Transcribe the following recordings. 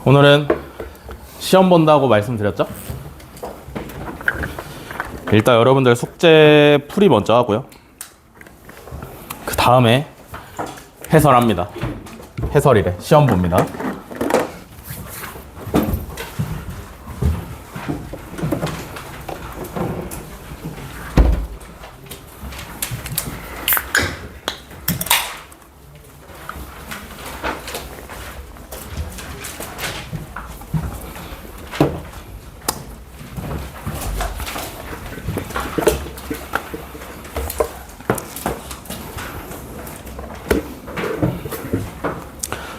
오늘은 시험 본다고 말씀드렸죠? 일단 여러분들 숙제 풀이 먼저 하고요. 그 다음에 해설합니다. 해설이래. 시험 봅니다.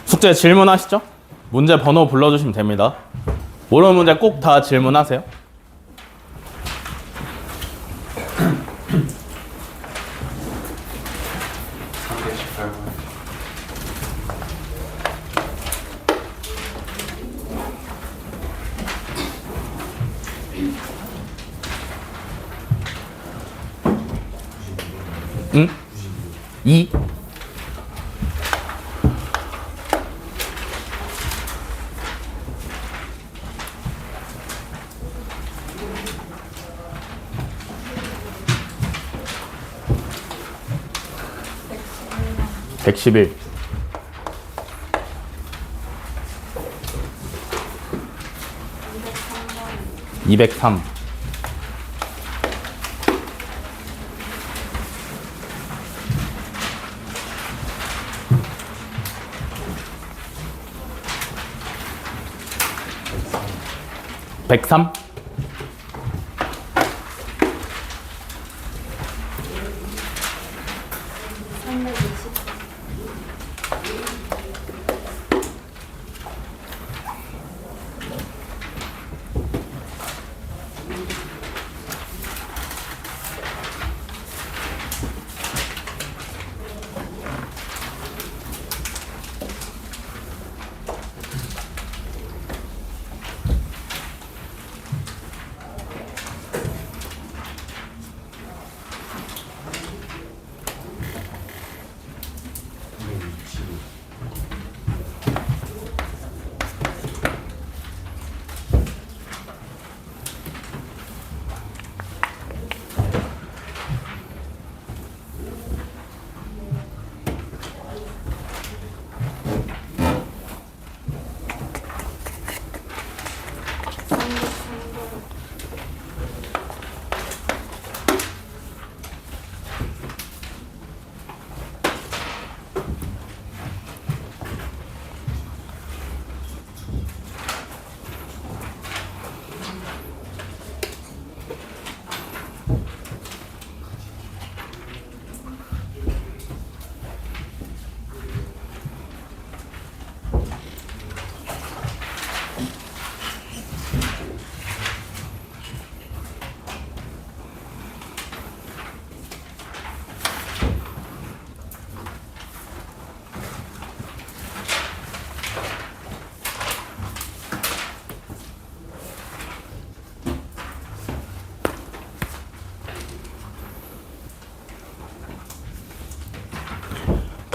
숙제 질문하시죠? 문제 번호 불러주시면 됩니다. 모르는 문제 꼭 다 질문하세요. 응? 2 111 203 103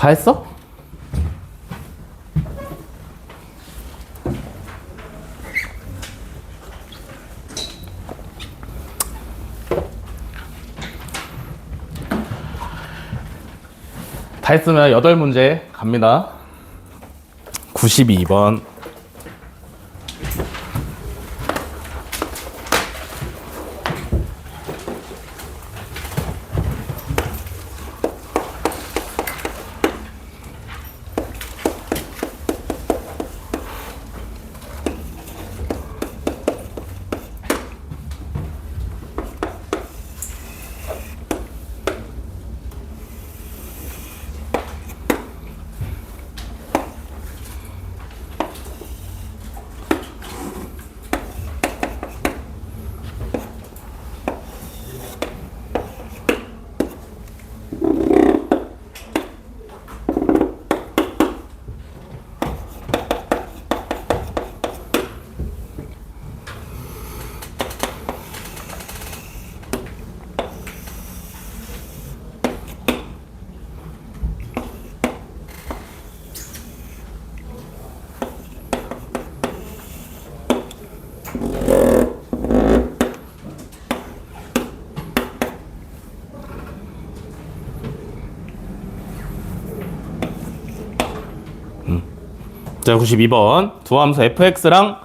다 했어? 다 했으면 8문제 갑니다. 92번 자, 92번. 두 함수 fx랑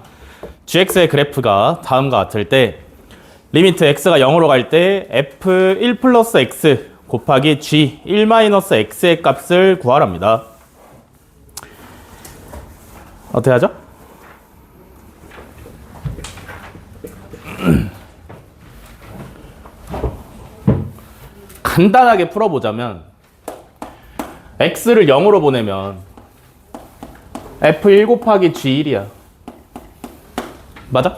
gx의 그래프가 다음과 같을 때 리미트 x가 0으로 갈 때 f1 플러스 x 곱하기 g 1 마이너스 x의 값을 구하랍니다. 어떻게 하죠? 간단하게 풀어보자면 x를 0으로 보내면 f1 곱하기 g1이야. 맞아?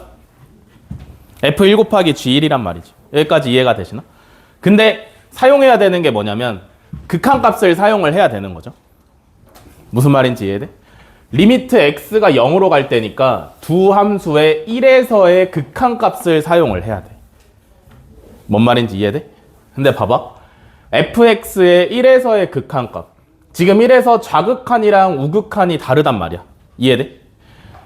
f1 곱하기 g1이란 말이지. 여기까지 이해가 되시나? 근데 사용해야 되는 게 뭐냐면 극한값을 사용을 해야 되는 거죠. 무슨 말인지 이해돼? 리미트 x가 0으로 갈 때니까 두 함수의 1에서의 극한값을 사용을 해야 돼. 뭔 말인지 이해돼? 근데 봐봐. fx의 1에서의 극한값. 지금 1에서 좌극한이랑 우극한이 다르단 말이야. 이해돼?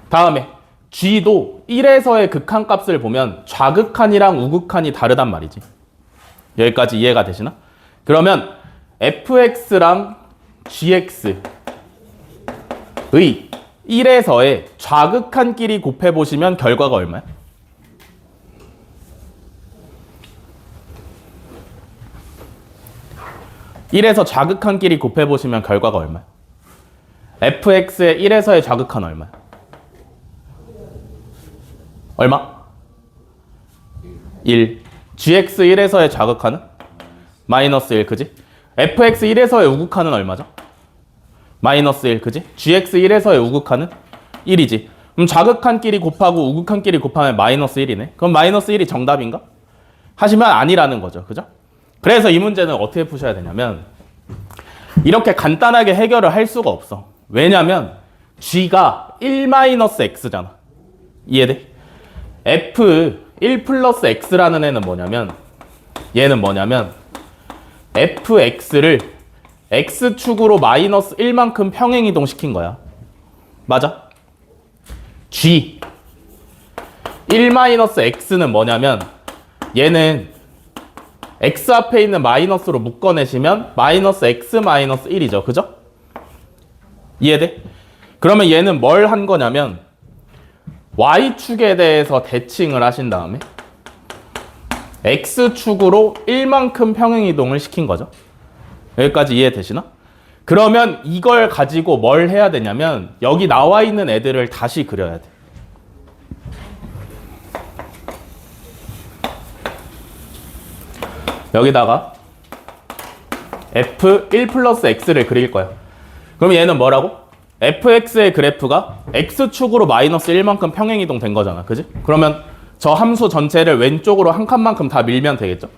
다음에 g도 1에서의 극한값을 보면 좌극한이랑 우극한이 다르단 말이지. 여기까지 이해가 되시나? 그러면 fx랑 gx의 1에서의 좌극한끼리 곱해보시면 결과가 얼마야? (1에서) 좌극한끼리 곱해보시면 결과가 얼마야? fx의 1에서의 좌극한 얼마야? 얼마? 1. gx 1에서의 좌극한은? 마이너스 1, 그지? fx 1에서의 우극한은 얼마죠? 마이너스 1, 그지? gx 1에서의 우극한은? 1이지. 그럼 좌극한끼리 곱하고 우극한끼리 곱하면 마이너스 1이네. 그럼 마이너스 1이 정답인가? 하시면 아니라는 거죠. 그죠? 그래서 이 문제는 어떻게 푸셔야 되냐면 이렇게 간단하게 해결을 할 수가 없어. 왜냐면 g가 1-x잖아. 이해돼? f1 플러스 x라는 애는 뭐냐면 얘는 뭐냐면 fx를 x축으로 마이너스 1만큼 평행이동 시킨 거야. 맞아? g 1-x는 뭐냐면 얘는 x 앞에 있는 마이너스로 묶어내시면 마이너스 x 마이너스 1이죠. 그죠? 이해돼? 그러면 얘는 뭘 한 거냐면 y축에 대해서 대칭을 하신 다음에 x축으로 1만큼 평행이동을 시킨 거죠. 여기까지 이해되시나? 그러면 이걸 가지고 뭘 해야 되냐면 여기 나와 있는 애들을 다시 그려야 돼. 여기다가 f1 플러스 x를 그릴 거야. 그럼 얘는 뭐라고? fx의 그래프가 x축으로 마이너스 1만큼 평행이동 된 거잖아. 그지? 그러면 저 함수 전체를 왼쪽으로 한 칸만큼 다 밀면 되겠죠?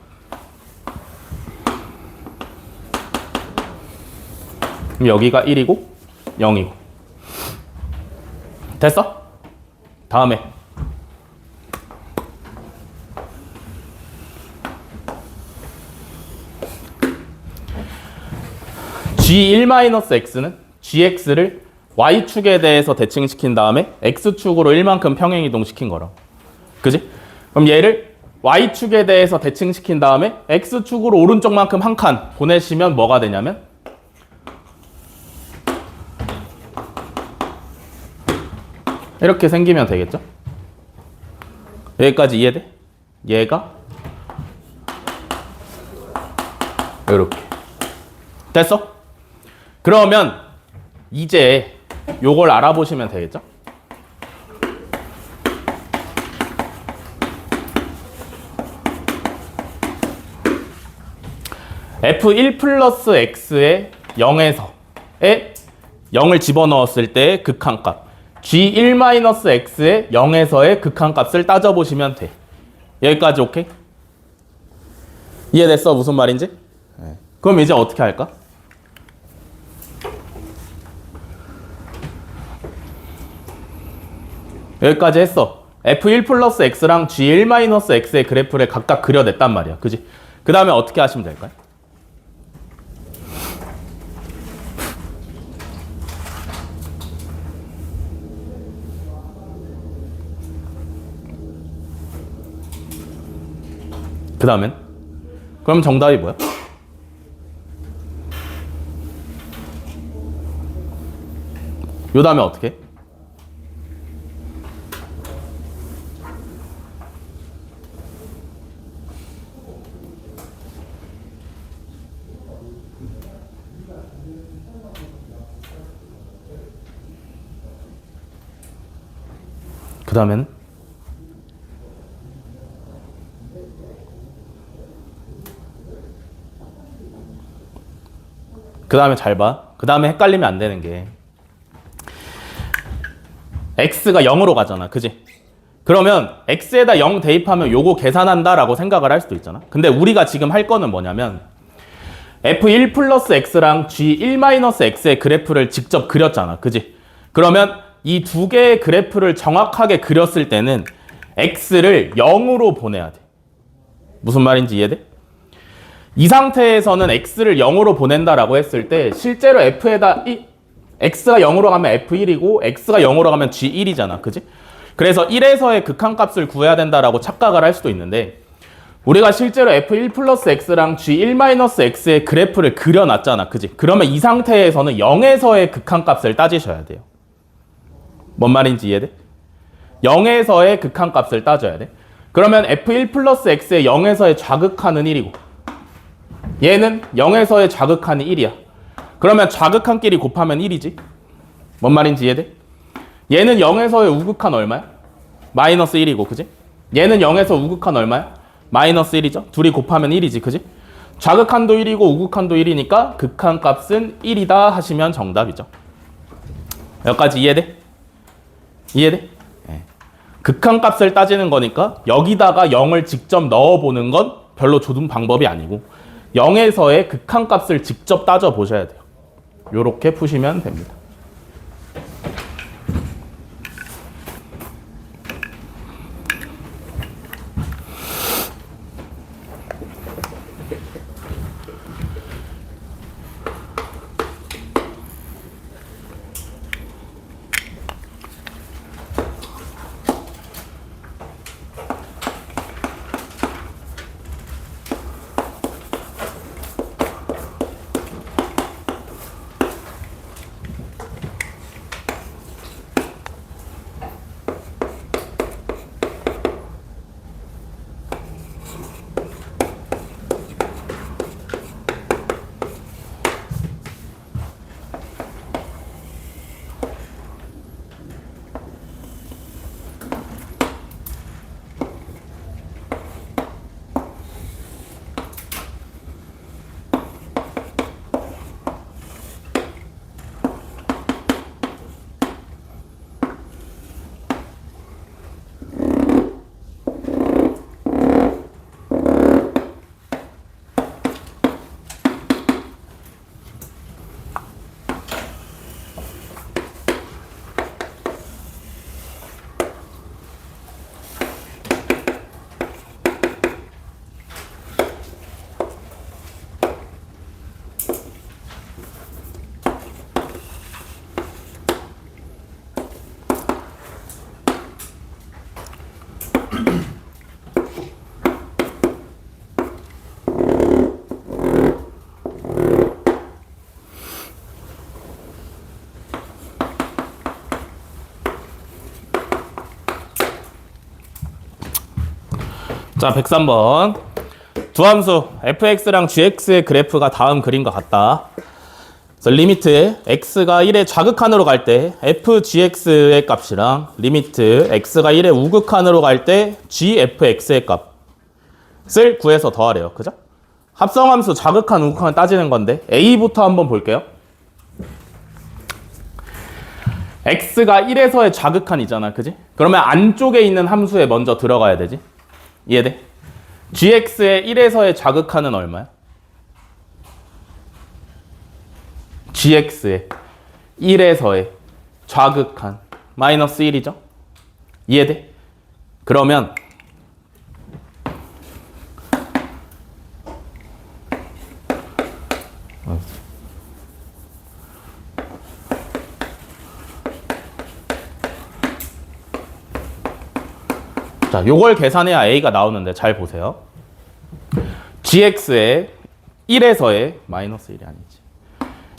그럼 여기가 1이고 0이고 됐어? 다음에 g1-x는 gx를 y축에 대해서 대칭시킨 다음에 x축으로 1만큼 평행이동 시킨 거라. 그지? 그럼 얘를 y축에 대해서 대칭시킨 다음에 x축으로 오른쪽만큼 한 칸 보내시면 뭐가 되냐면 이렇게 생기면 되겠죠? 여기까지 이해돼? 얘가 이렇게 됐어? 그러면 이제 요걸 알아보시면 되겠죠? f1 플러스 x의 0에서의 0을 집어넣었을 때 극한값 g1-x의 0에서의 극한값을 따져보시면 돼. 여기까지 오케이? 이해됐어? 무슨 말인지? 네. 그럼 이제 어떻게 할까? 여기까지 했어. f1 플러스 x랑 g1-x의 그래프를 각각 그려냈단 말이야. 그지? 그 다음에 어떻게 하시면 될까요? 그 다음엔? 그럼 정답이 뭐야? 요 다음에 어떻게 해? 다음엔 그 다음에 잘 봐. 그 다음에 헷갈리면 안 되는 게 x가 0으로 가잖아. 그지? 그러면 x에다 0 대입하면 요거 계산한다 라고 생각을 할 수도 있잖아. 근데 우리가 지금 할 거는 뭐냐면 f1 플러스 x랑 g1 마이너스 x의 그래프를 직접 그렸잖아. 그지? 그러면 이 두 개의 그래프를 정확하게 그렸을 때는 x를 0으로 보내야 돼. 무슨 말인지 이해돼? 이 상태에서는 x를 0으로 보낸다라고 했을 때 실제로 f에다 x가 0으로 가면 f1이고 x가 0으로 가면 g1이잖아. 그지? 그래서 1에서의 극한값을 구해야 된다라고 착각을 할 수도 있는데 우리가 실제로 f1 플러스 x랑 g1 마이너스 x의 그래프를 그려놨잖아. 그지? 그러면 이 상태에서는 0에서의 극한값을 따지셔야 돼요. 뭔 말인지 이해돼? 0에서의 극한값을 따져야 돼. 그러면 f1 플러스 x의 0에서의 좌극한은 1이고 얘는 0에서의 좌극한이 1이야. 그러면 좌극한끼리 곱하면 1이지. 뭔 말인지 이해돼? 얘는 0에서의 우극한 얼마야? 마이너스 1이고, 그지? 얘는 0에서 우극한 얼마야? 마이너스 1이죠. 둘이 곱하면 1이지, 그지? 좌극한도 1이고 우극한도 1이니까 극한값은 1이다 하시면 정답이죠. 여기까지 이해돼? 이해돼? 네. 극한값을 따지는 거니까 여기다가 0을 직접 넣어보는 건 별로 좋은 방법이 아니고 0에서의 극한값을 직접 따져보셔야 돼요. 요렇게 푸시면 됩니다. 자, 103번. 두 함수 fx랑 gx의 그래프가 다음 그림과 같다. 그래서 리미트 x가 1의 좌극한으로 갈 때 fgx의 값이랑 리미트 x가 1의 우극한으로 갈 때 gfx의 값을 구해서 더하래요. 그죠? 합성함수 좌극한, 우극한 따지는 건데 a부터 한번 볼게요. x가 1에서의 좌극한이잖아. 그지? 그러면 안쪽에 있는 함수에 먼저 들어가야 되지. 이해돼? gx의 1에서의 좌극한은 얼마야? gx의 1에서의 좌극한 마이너스 1이죠? 이해돼? 그러면 자, 요걸 계산해야 a가 나오는데 잘 보세요. gx의 1에서의 마이너스 1이 아니지.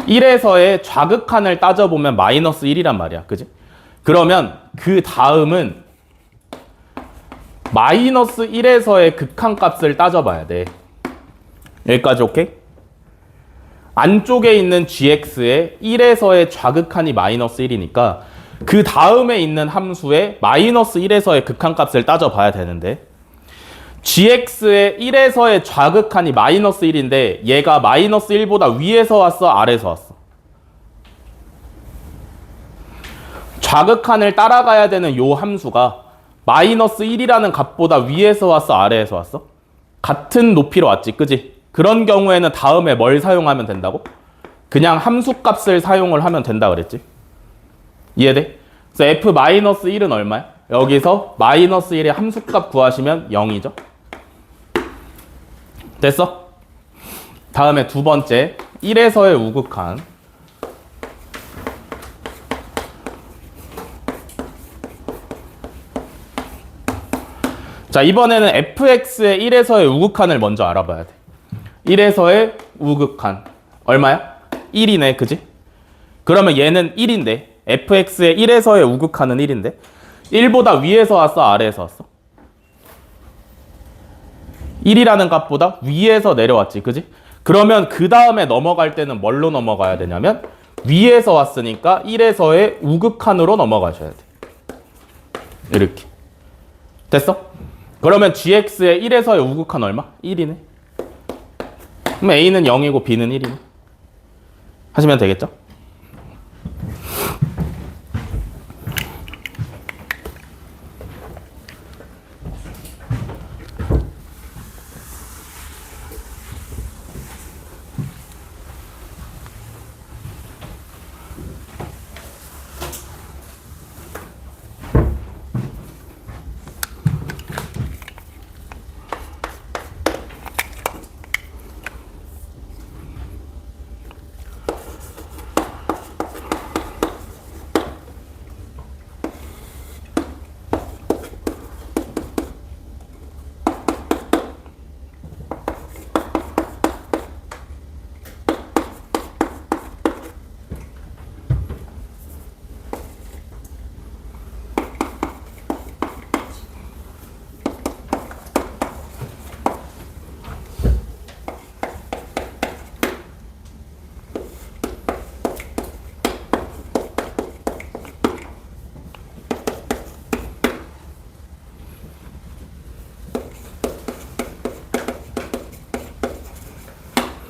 1에서의 좌극한을 따져보면 마이너스 1이란 말이야. 그지? 그러면 그 다음은 마이너스 1에서의 극한값을 따져봐야 돼. 여기까지 오케이? 안쪽에 있는 gx의 1에서의 좌극한이 마이너스 1이니까 그 다음에 있는 함수의 마이너스 1에서의 극한값을 따져봐야 되는데 gx의 1에서의 좌극한이 마이너스 1인데 얘가 마이너스 1보다 위에서 왔어? 아래에서 왔어? 좌극한을 따라가야 되는 요 함수가 마이너스 1이라는 값보다 위에서 왔어? 아래에서 왔어? 같은 높이로 왔지, 그지? 그런 경우에는 다음에 뭘 사용하면 된다고? 그냥 함수값을 사용을 하면 된다 그랬지? 이해돼? 그래서 f-1은 얼마야? 여기서 마이너스 1의 함수값 구하시면 0이죠? 됐어? 다음에 두 번째 1에서의 우극한. 자, 이번에는 fx의 1에서의 우극한을 먼저 알아봐야 돼. 1에서의 우극한 얼마야? 1이네, 그지? 그러면 얘는 1인데 fx의 1에서의 우극한은 1인데 1보다 위에서 왔어? 아래에서 왔어? 1이라는 값보다 위에서 내려왔지, 그지? 그러면 그 다음에 넘어갈 때는 뭘로 넘어가야 되냐면 위에서 왔으니까 1에서의 우극한으로 넘어가셔야 돼. 이렇게. 됐어? 그러면 gx의 1에서의 우극한 얼마? 1이네. 그럼 a는 0이고 b는 1이네. 하시면 되겠죠?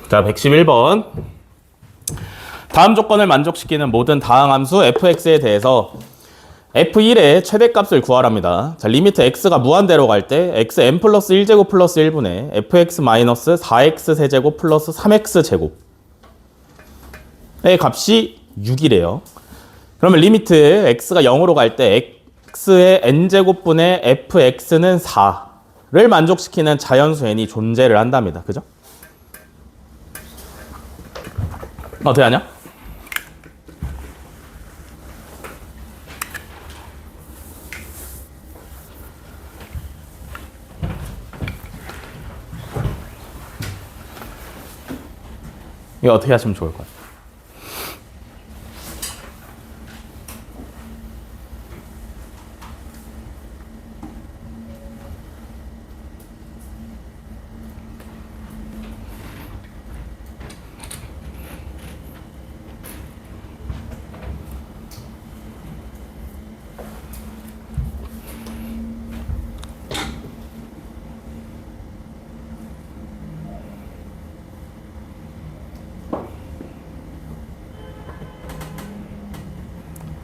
자, 111번. 다음 조건을 만족시키는 모든 다항함수 fx에 대해서 f1의 최대값을 구하랍니다. 자, 리미트 x가 무한대로 갈 때 xn 플러스 1제곱 플러스 1분의 fx 마이너스 4x 세제곱 플러스 3x 제곱의 값이 6이래요. 그러면 리미트 x가 0으로 갈 때 x의 n제곱분의 fx는 4를 만족시키는 자연수 n이 존재를 한답니다. 그죠? 어떻게 하냐? 이거 어떻게 하시면 좋을 것 같아요?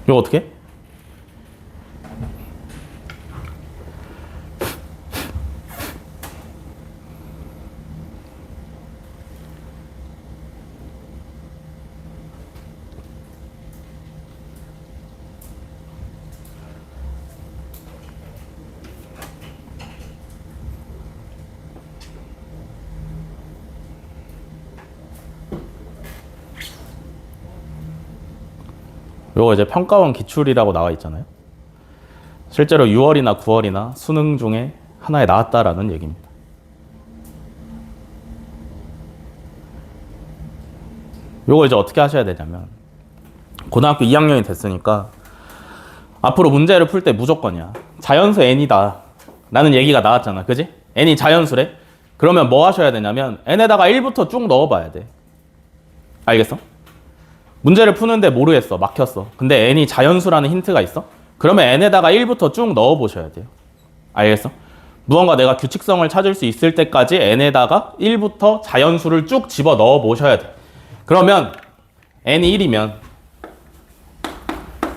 이거 어떻게? 요거 이제 평가원 기출이라고 나와 있잖아요. 실제로 6월이나 9월이나 수능 중에 하나에 나왔다라는 얘기입니다. 요거 이제 어떻게 하셔야 되냐면 고등학교 2학년이 됐으니까 앞으로 문제를 풀 때 무조건이야. 자연수 n이다 라는 얘기가 나왔잖아. 그지? n이 자연수래? 그러면 뭐 하셔야 되냐면 n에다가 1부터 쭉 넣어봐야 돼. 알겠어? 문제를 푸는데 모르겠어. 막혔어. 근데 n이 자연수라는 힌트가 있어? 그러면 n에다가 1부터 쭉 넣어 보셔야 돼요. 알겠어? 무언가 내가 규칙성을 찾을 수 있을 때까지 n에다가 1부터 자연수를 쭉 집어 넣어 보셔야 돼. 그러면 n이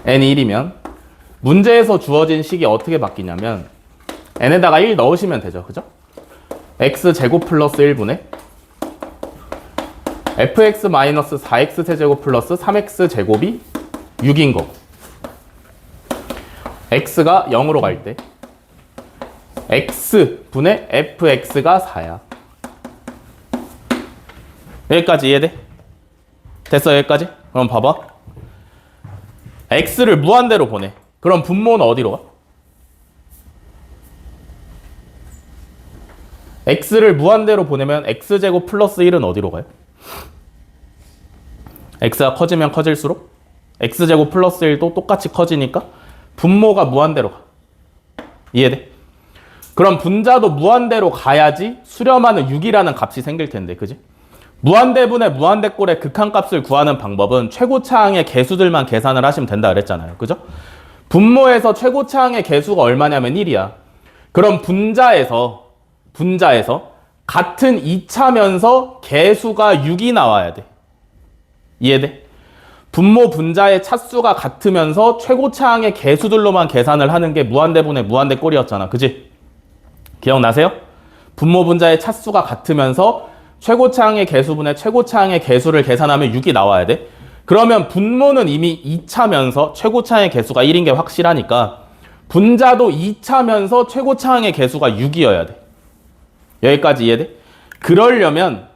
1이면 문제에서 주어진 식이 어떻게 바뀌냐면 n에다가 1 넣으시면 되죠. 그죠? x제곱 플러스 1분의 fx 마이너스 4x 세제곱 플러스 3x제곱이 6인 거고, x가 0으로 갈 때 x분의 fx가 4야. 여기까지 이해돼? 됐어? 여기까지? 그럼 봐봐. x를 무한대로 보내. 그럼 분모는 어디로 가? x를 무한대로 보내면 x제곱 플러스 1은 어디로 가요? x가 커지면 커질수록 x제곱 플러스 1도 똑같이 커지니까 분모가 무한대로 가. 이해돼? 그럼 분자도 무한대로 가야지 수렴하는 6이라는 값이 생길 텐데, 그지? 무한대분의 무한대꼴의 극한값을 구하는 방법은 최고차항의 개수들만 계산을 하시면 된다 그랬잖아요. 그죠? 분모에서 최고차항의 개수가 얼마냐면 1이야. 그럼 분자에서 같은 2차면서 개수가 6이 나와야 돼. 이해돼? 분모 분자의 차수가 같으면서 최고차항의 개수들로만 계산을 하는 게 무한대분의 무한대꼴이었잖아. 그지? 기억나세요? 분모 분자의 차수가 같으면서 최고차항의 개수분의 최고차항의 개수를 계산하면 6이 나와야 돼. 그러면 분모는 이미 2차면서 최고차항의 개수가 1인 게 확실하니까 분자도 2차면서 최고차항의 개수가 6이어야 돼. 여기까지 이해돼? 그러려면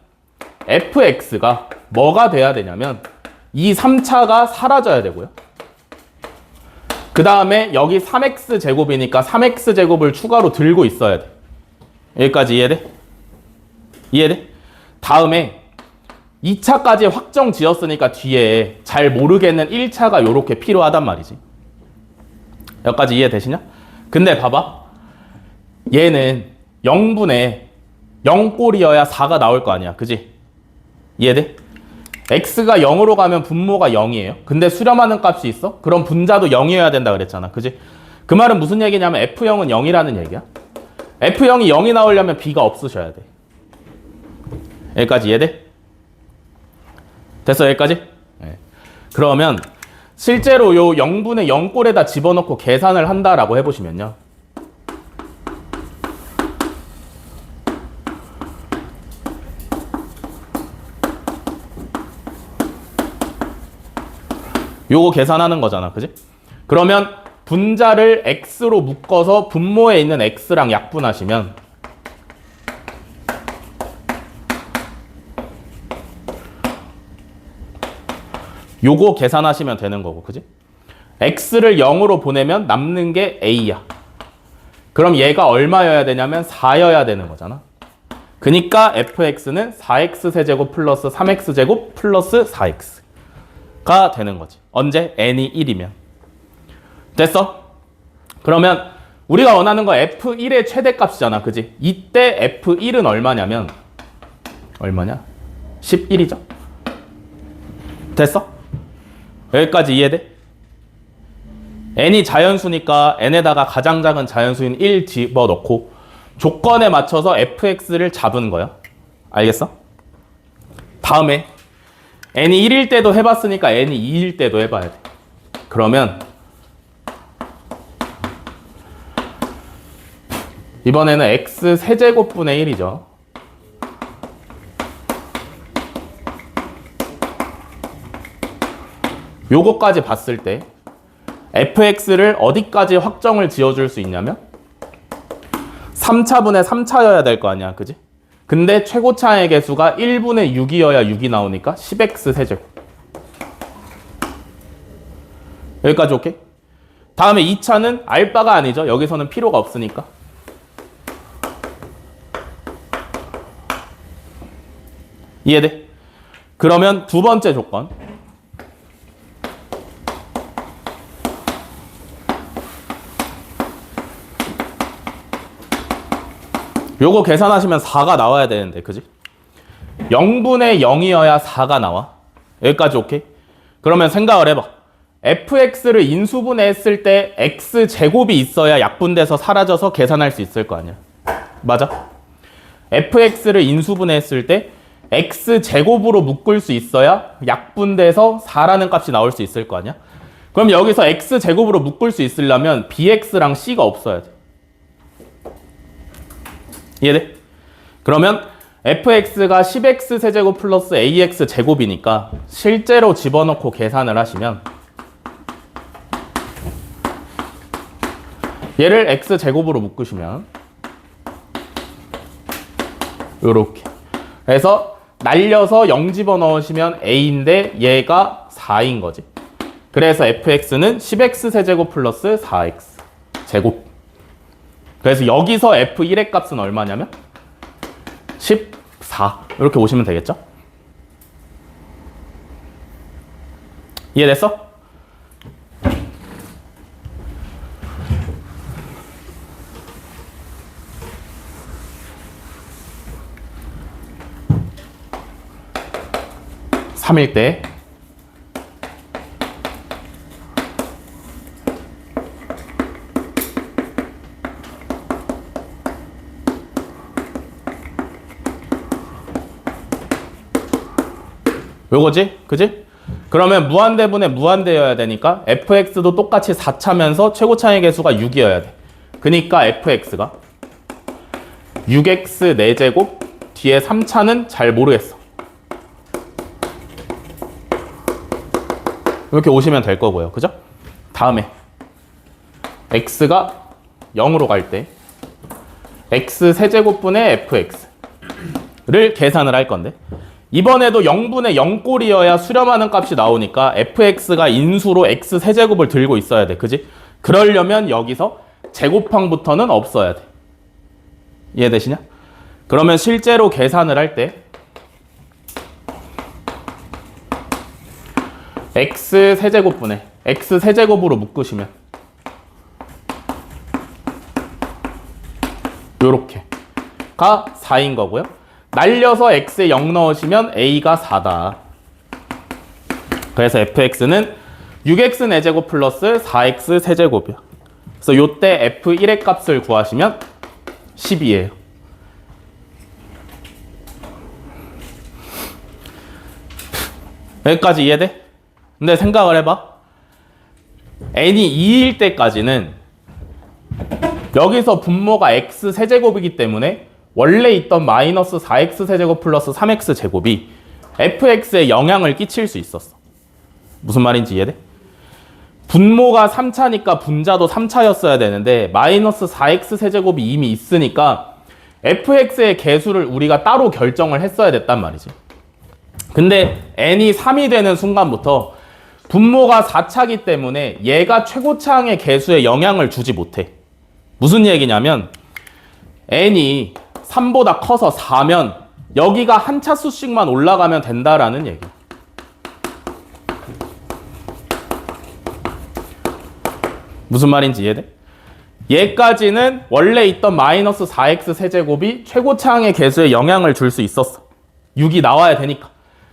fx가 뭐가 돼야 되냐면 이 3차가 사라져야 되고요. 그 다음에 여기 3x제곱이니까 3x제곱을 추가로 들고 있어야 돼. 여기까지 이해돼? 이해돼? 다음에 2차까지 확정 지었으니까 뒤에 잘 모르겠는 1차가 요렇게 필요하단 말이지. 여기까지 이해되시냐? 근데 봐봐. 얘는 0분의 0꼴이어야 4가 나올 거 아니야. 그지? 이해돼? x가 0으로 가면 분모가 0이에요. 근데 수렴하는 값이 있어? 그럼 분자도 0이어야 된다 그랬잖아. 그지? 그 말은 무슨 얘기냐면 f0은 0이라는 얘기야. f0이 0이 나오려면 b가 없으셔야 돼. 여기까지 이해돼? 됐어? 여기까지? 네. 그러면 실제로 요 0분의 0꼴에다 집어넣고 계산을 한다라고 해보시면요. 요거 계산하는 거잖아. 그지? 그러면 분자를 x로 묶어서 분모에 있는 x랑 약분하시면 요거 계산하시면 되는 거고. 그지? x를 0으로 보내면 남는 게 a야. 그럼 얘가 얼마여야 되냐면 4여야 되는 거잖아. 그니까 fx는 4x 세제곱 플러스 3x제곱 플러스 4x가 되는 거지. 언제? n이 1이면. 됐어? 그러면 우리가 원하는 거 f1의 최대값이잖아. 그지? 이때 f1은 얼마냐면 얼마냐? 11이죠. 됐어? 여기까지 이해돼? n이 자연수니까 n에다가 가장 작은 자연수인 1 집어넣고 조건에 맞춰서 fx를 잡은 거야. 알겠어? 다음에 n이 1일 때도 해봤으니까 n이 2일 때도 해봐야 돼. 그러면 이번에는 x 세제곱분의 1이죠. 요거까지 봤을 때 fx를 어디까지 확정을 지어줄 수 있냐면 3차분의 3차여야 될 거 아니야. 그지? 근데 최고차의 개수가 1분의 6이어야 6이 나오니까 10x 세제곱. 여기까지 오케이? 다음에 2차는 알바가 아니죠. 여기서는 필요가 없으니까. 이해돼? 그러면 두 번째 조건. 요거 계산하시면 4가 나와야 되는데, 그지? 0분의 0이어야 4가 나와. 여기까지 오케이? 그러면 생각을 해봐. fx를 인수분해했을 때 x제곱이 있어야 약분돼서 사라져서 계산할 수 있을 거 아니야. 맞아? fx를 인수분해했을 때 x제곱으로 묶을 수 있어야 약분돼서 4라는 값이 나올 수 있을 거 아니야. 그럼 여기서 x제곱으로 묶을 수 있으려면 bx랑 c가 없어야 돼. 이해돼? 그러면 fx가 10x 세제곱 플러스 ax 제곱이니까 실제로 집어넣고 계산을 하시면 얘를 x제곱으로 묶으시면 요렇게 그래서 날려서 0 집어넣으시면 a인데 얘가 4인 거지. 그래서 fx는 10x 세제곱 플러스 4x 제곱. 그래서 여기서 f1의 값은 얼마냐면 14 이렇게 오시면 되겠죠? 이해됐어? 삼일 때 요거지? 그지? 그러면 무한대분에 무한대여야 되니까 fx도 똑같이 4차면서 최고차의 개수가 6이어야 돼. 그니까 fx가 6x 4제곱 뒤에 3차는 잘 모르겠어. 이렇게 오시면 될 거고요. 그죠? 다음에 x가 0으로 갈 때 x 세제곱분의 fx를 계산을 할 건데 이번에도 0분의 0꼴이어야 수렴하는 값이 나오니까 fx가 인수로 x 세제곱을 들고 있어야 돼. 그지? 그러려면 여기서 제곱항부터는 없어야 돼. 이해되시냐? 그러면 실제로 계산을 할 때 x 세제곱분의 x 세제곱으로 묶으시면 요렇게가 4인 거고요. 날려서 x에 0 넣으시면 a가 4다. 그래서 fx는 6x 4제곱 플러스 4x 세제곱이야. 그래서 요때 f1의 값을 구하시면 10이에요. 여기까지 이해돼? 근데 생각을 해봐. n이 2일 때까지는 여기서 분모가 x 세제곱이기 때문에 원래 있던 마이너스 4x 세제곱 플러스 3x 제곱이 fx에 영향을 끼칠 수 있었어. 무슨 말인지 이해돼? 분모가 3차니까 분자도 3차였어야 되는데 마이너스 4x 세제곱이 이미 있으니까 fx의 개수를 우리가 따로 결정을 했어야 됐단 말이지. 근데 n이 3이 되는 순간부터 분모가 4차기 때문에 얘가 최고차항의 개수에 영향을 주지 못해. 무슨 얘기냐면 n이 3보다 커서 4면 여기가 한 차수씩만 올라가면 된다라는 얘기. 무슨 말인지 이해돼? 얘까지는 원래 있던 마이너스 4x 세제곱이 최고차항의 개수에 영향을 줄 수 있었어. 6이 나와야 되니까.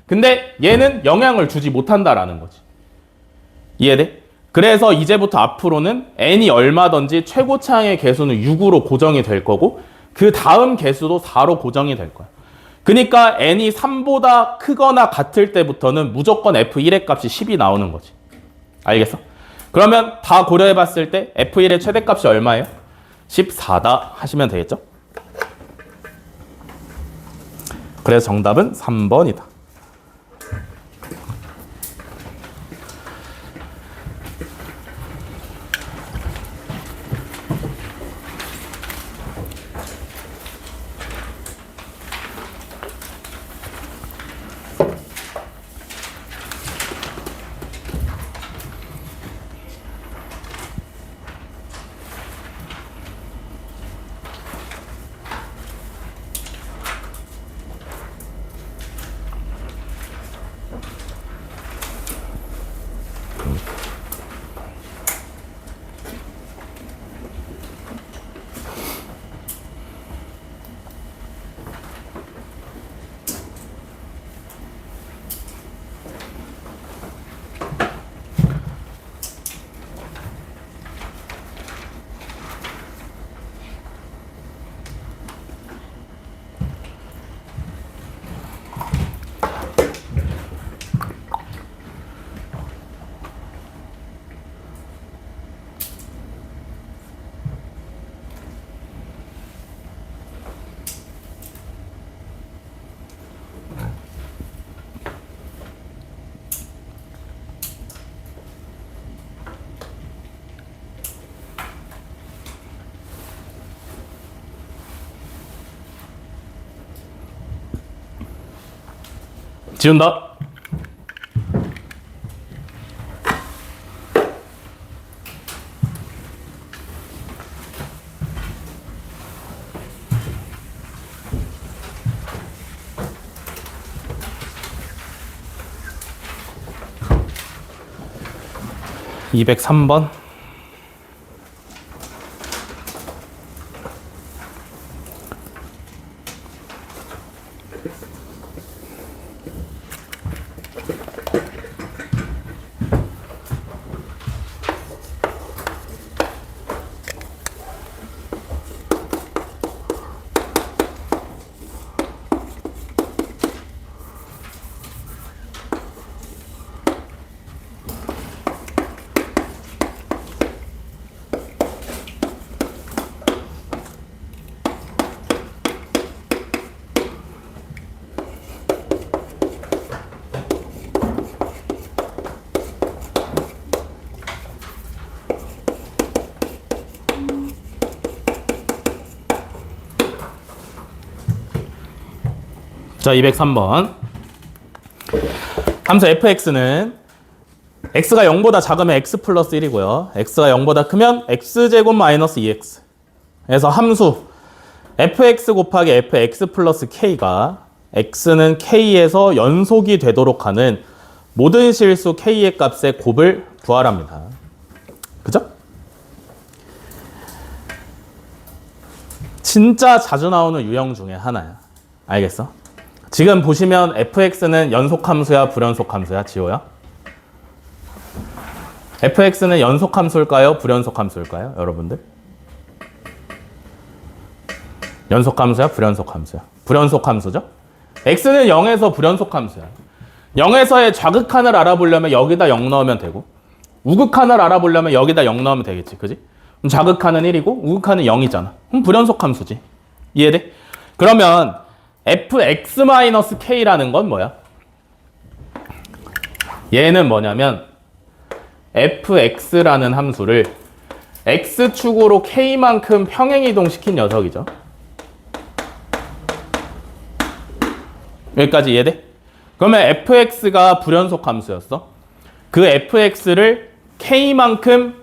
근데 얘는 영향을 주지 못한다라는 거지. 이해돼? 그래서 이제부터 앞으로는 n이 얼마든지 최고차항의 개수는 6으로 고정이 될 거고 그 다음 개수도 4로 고정이 될 거야. 그러니까 n이 3보다 크거나 같을 때부터는 무조건 f1의 값이 10이 나오는 거지. 알겠어? 그러면 다 고려해 봤을 때 f1의 최대값이 얼마예요? 14다 하시면 되겠죠? 그래서 정답은 3번이다. 지운다. (203번) 자, 203번. 함수 fx는 x가 0보다 작으면 x 플러스 1이고요. x가 0보다 크면 x제곱 마이너스 2x. 그래서 함수 fx 곱하기 fx 플러스 k가 x는 k에서 연속이 되도록 하는 모든 실수 k의 값의 곱을 구하랍니다. 그죠? 진짜 자주 나오는 유형 중에 하나야. 알겠어? 지금 보시면 fx는 연속함수야, 불연속함수야, 지호야? fx는 연속함수일까요? 불연속함수일까요? 여러분들? 연속함수야, 불연속함수야? 불연속함수죠? x는 0에서 불연속함수야. 0에서의 좌극한을 알아보려면 여기다 0 넣으면 되고, 우극한을 알아보려면 여기다 0 넣으면 되겠지, 그지? 그럼 좌극한은 1이고 우극한은 0이잖아. 그럼 불연속함수지. 이해돼? 그러면 fx-k라는 건 뭐야? 얘는 뭐냐면 fx라는 함수를 x축으로 k만큼 평행이동시킨 녀석이죠. 여기까지 이해돼? 그러면 fx가 불연속 함수였어. 그 fx를 k만큼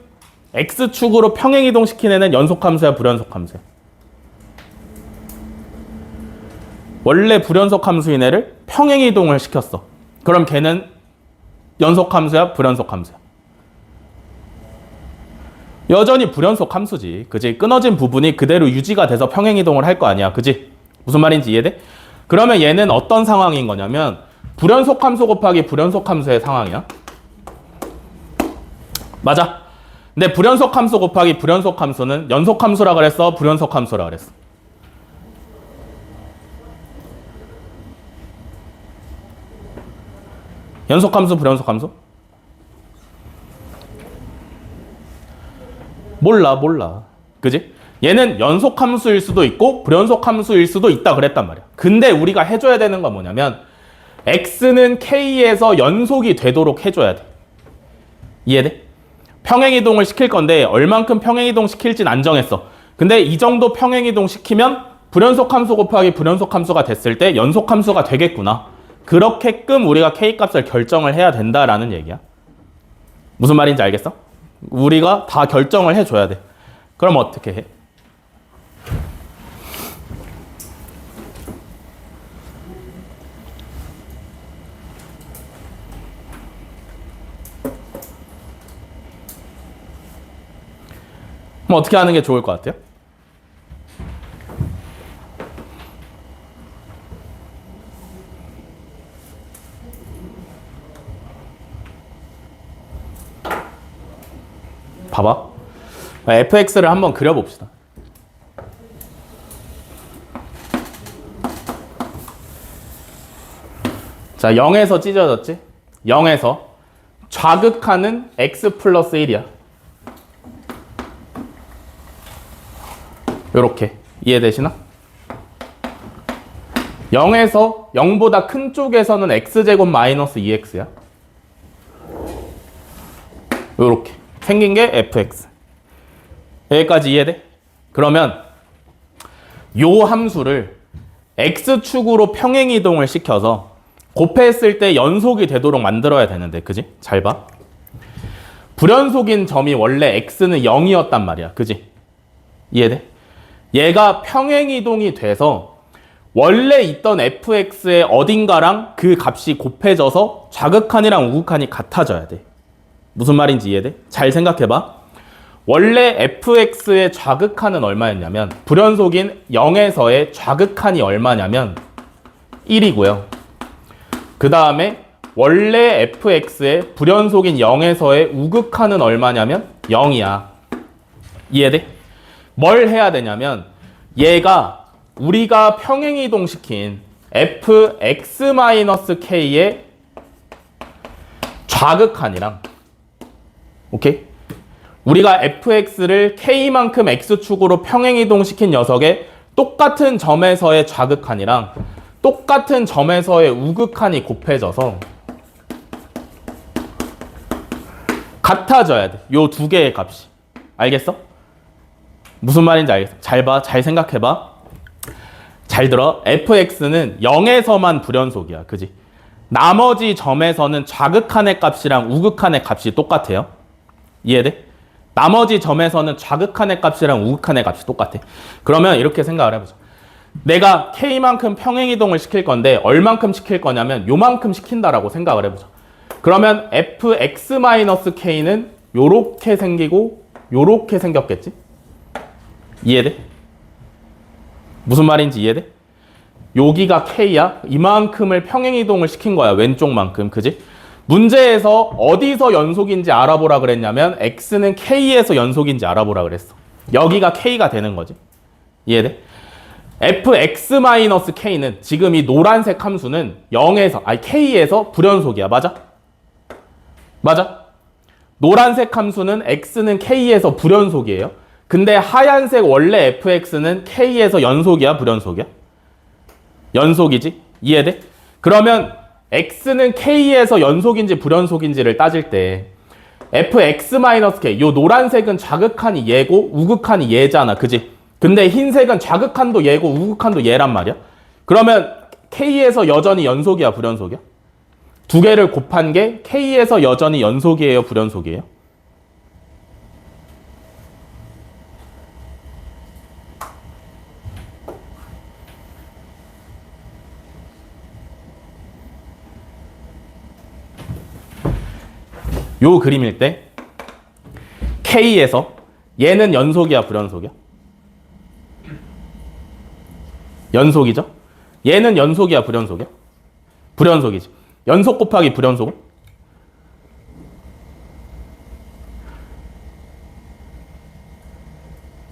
x축으로 평행이동시킨 애는 연속 함수야, 불연속 함수야? 원래 불연속 함수인 애를 평행이동을 시켰어. 그럼 걔는 연속 함수야, 불연속 함수야? 여전히 불연속 함수지. 그지? 끊어진 부분이 그대로 유지가 돼서 평행이동을 할 거 아니야. 그지? 무슨 말인지 이해돼? 그러면 얘는 어떤 상황인 거냐면 불연속 함수 곱하기 불연속 함수의 상황이야. 맞아. 근데 불연속 함수 곱하기 불연속 함수는 연속 함수라 그랬어, 불연속 함수라 그랬어? 연속 함수, 불연속 함수? 몰라. 그지? 얘는 연속 함수일 수도 있고 불연속 함수일 수도 있다 그랬단 말이야. 근데 우리가 해줘야 되는 건 뭐냐면 x는 k에서 연속이 되도록 해줘야 돼. 이해돼? 평행이동을 시킬 건데 얼만큼 평행이동 시킬진 안 정했어. 근데 이 정도 평행이동 시키면 불연속 함수 곱하기 불연속 함수가 됐을 때 연속 함수가 되겠구나. 그렇게끔 우리가 k값을 결정을 해야 된다라는 얘기야. 무슨 말인지 알겠어? 우리가 다 결정을 해줘야 돼. 그럼 어떻게 해? 그럼 어떻게 하는 게 좋을 것 같아요? 봐봐. fx를 한번 그려봅시다. 자, 0에서 찢어졌지? 0에서 좌극하는 x 플러스 1이야. 요렇게. 이해되시나? 0에서 0보다 큰 쪽에서는 x제곱 마이너스 2x야. 요렇게. 생긴 게 fx. 여기까지 이해돼? 그러면 요 함수를 x축으로 평행이동을 시켜서 곱했을 때 연속이 되도록 만들어야 되는데, 그지? 잘 봐. 불연속인 점이 원래 x는 0이었단 말이야. 그지? 이해돼? 얘가 평행이동이 돼서 원래 있던 fx의 어딘가랑 그 값이 곱해져서 좌극한이랑 우극한이 같아져야 돼. 무슨 말인지 이해돼? 잘 생각해봐. 원래 fx의 좌극한은 얼마였냐면 불연속인 0에서의 좌극한이 얼마냐면 1이고요. 그 다음에 원래 fx의 불연속인 0에서의 우극한은 얼마냐면 0이야. 이해돼? 뭘 해야 되냐면 얘가 우리가 평행이동시킨 fx-k의 좌극한이랑 오케이? 우리가 fx를 k만큼 x축으로 평행이동시킨 녀석의 똑같은 점에서의 좌극한이랑 똑같은 점에서의 우극한이 곱해져서 같아져야 돼. 요 두 개의 값이. 알겠어? 무슨 말인지 알겠어? 잘 봐. 잘 생각해봐. 잘 들어. fx는 0에서만 불연속이야. 그지? 나머지 점에서는 좌극한의 값이랑 우극한의 값이 똑같아요. 이해돼? 나머지 점에서는 좌극한의 값이랑 우극한의 값이 똑같아. 그러면 이렇게 생각을 해보자. 내가 k만큼 평행이동을 시킬 건데 얼만큼 시킬 거냐면 요만큼 시킨다라고 생각을 해보자. 그러면 fx-k는 요렇게 생기고 요렇게 생겼겠지? 이해돼? 무슨 말인지 이해돼? 여기가 k야. 이만큼을 평행이동을 시킨 거야. 왼쪽만큼. 그지? 문제에서 어디서 연속인지 알아보라 그랬냐면 x는 k에서 연속인지 알아보라 그랬어. 여기가 k가 되는 거지. 이해돼? fx-k는 지금 이 노란색 함수는 0에서 아니 k에서 불연속이야. 맞아? 맞아? 노란색 함수는 x는 k에서 불연속이에요. 근데 하얀색 원래 fx는 k에서 연속이야, 불연속이야? 연속이지? 이해돼? 그러면 x는 k에서 연속인지 불연속인지를 따질 때 fx-k, 요 노란색은 좌극한이 얘고 우극한이 얘잖아. 그지? 근데 흰색은 좌극한도 얘고 우극한도 얘란 말이야. 그러면 k에서 여전히 연속이야, 불연속이야? 두 개를 곱한 게 k에서 여전히 연속이에요, 불연속이에요? 요 그림일 때 k에서 얘는 연속이야, 불연속이야? 연속이죠? 얘는 연속이야, 불연속이야? 불연속이지. 연속 곱하기 불연속은?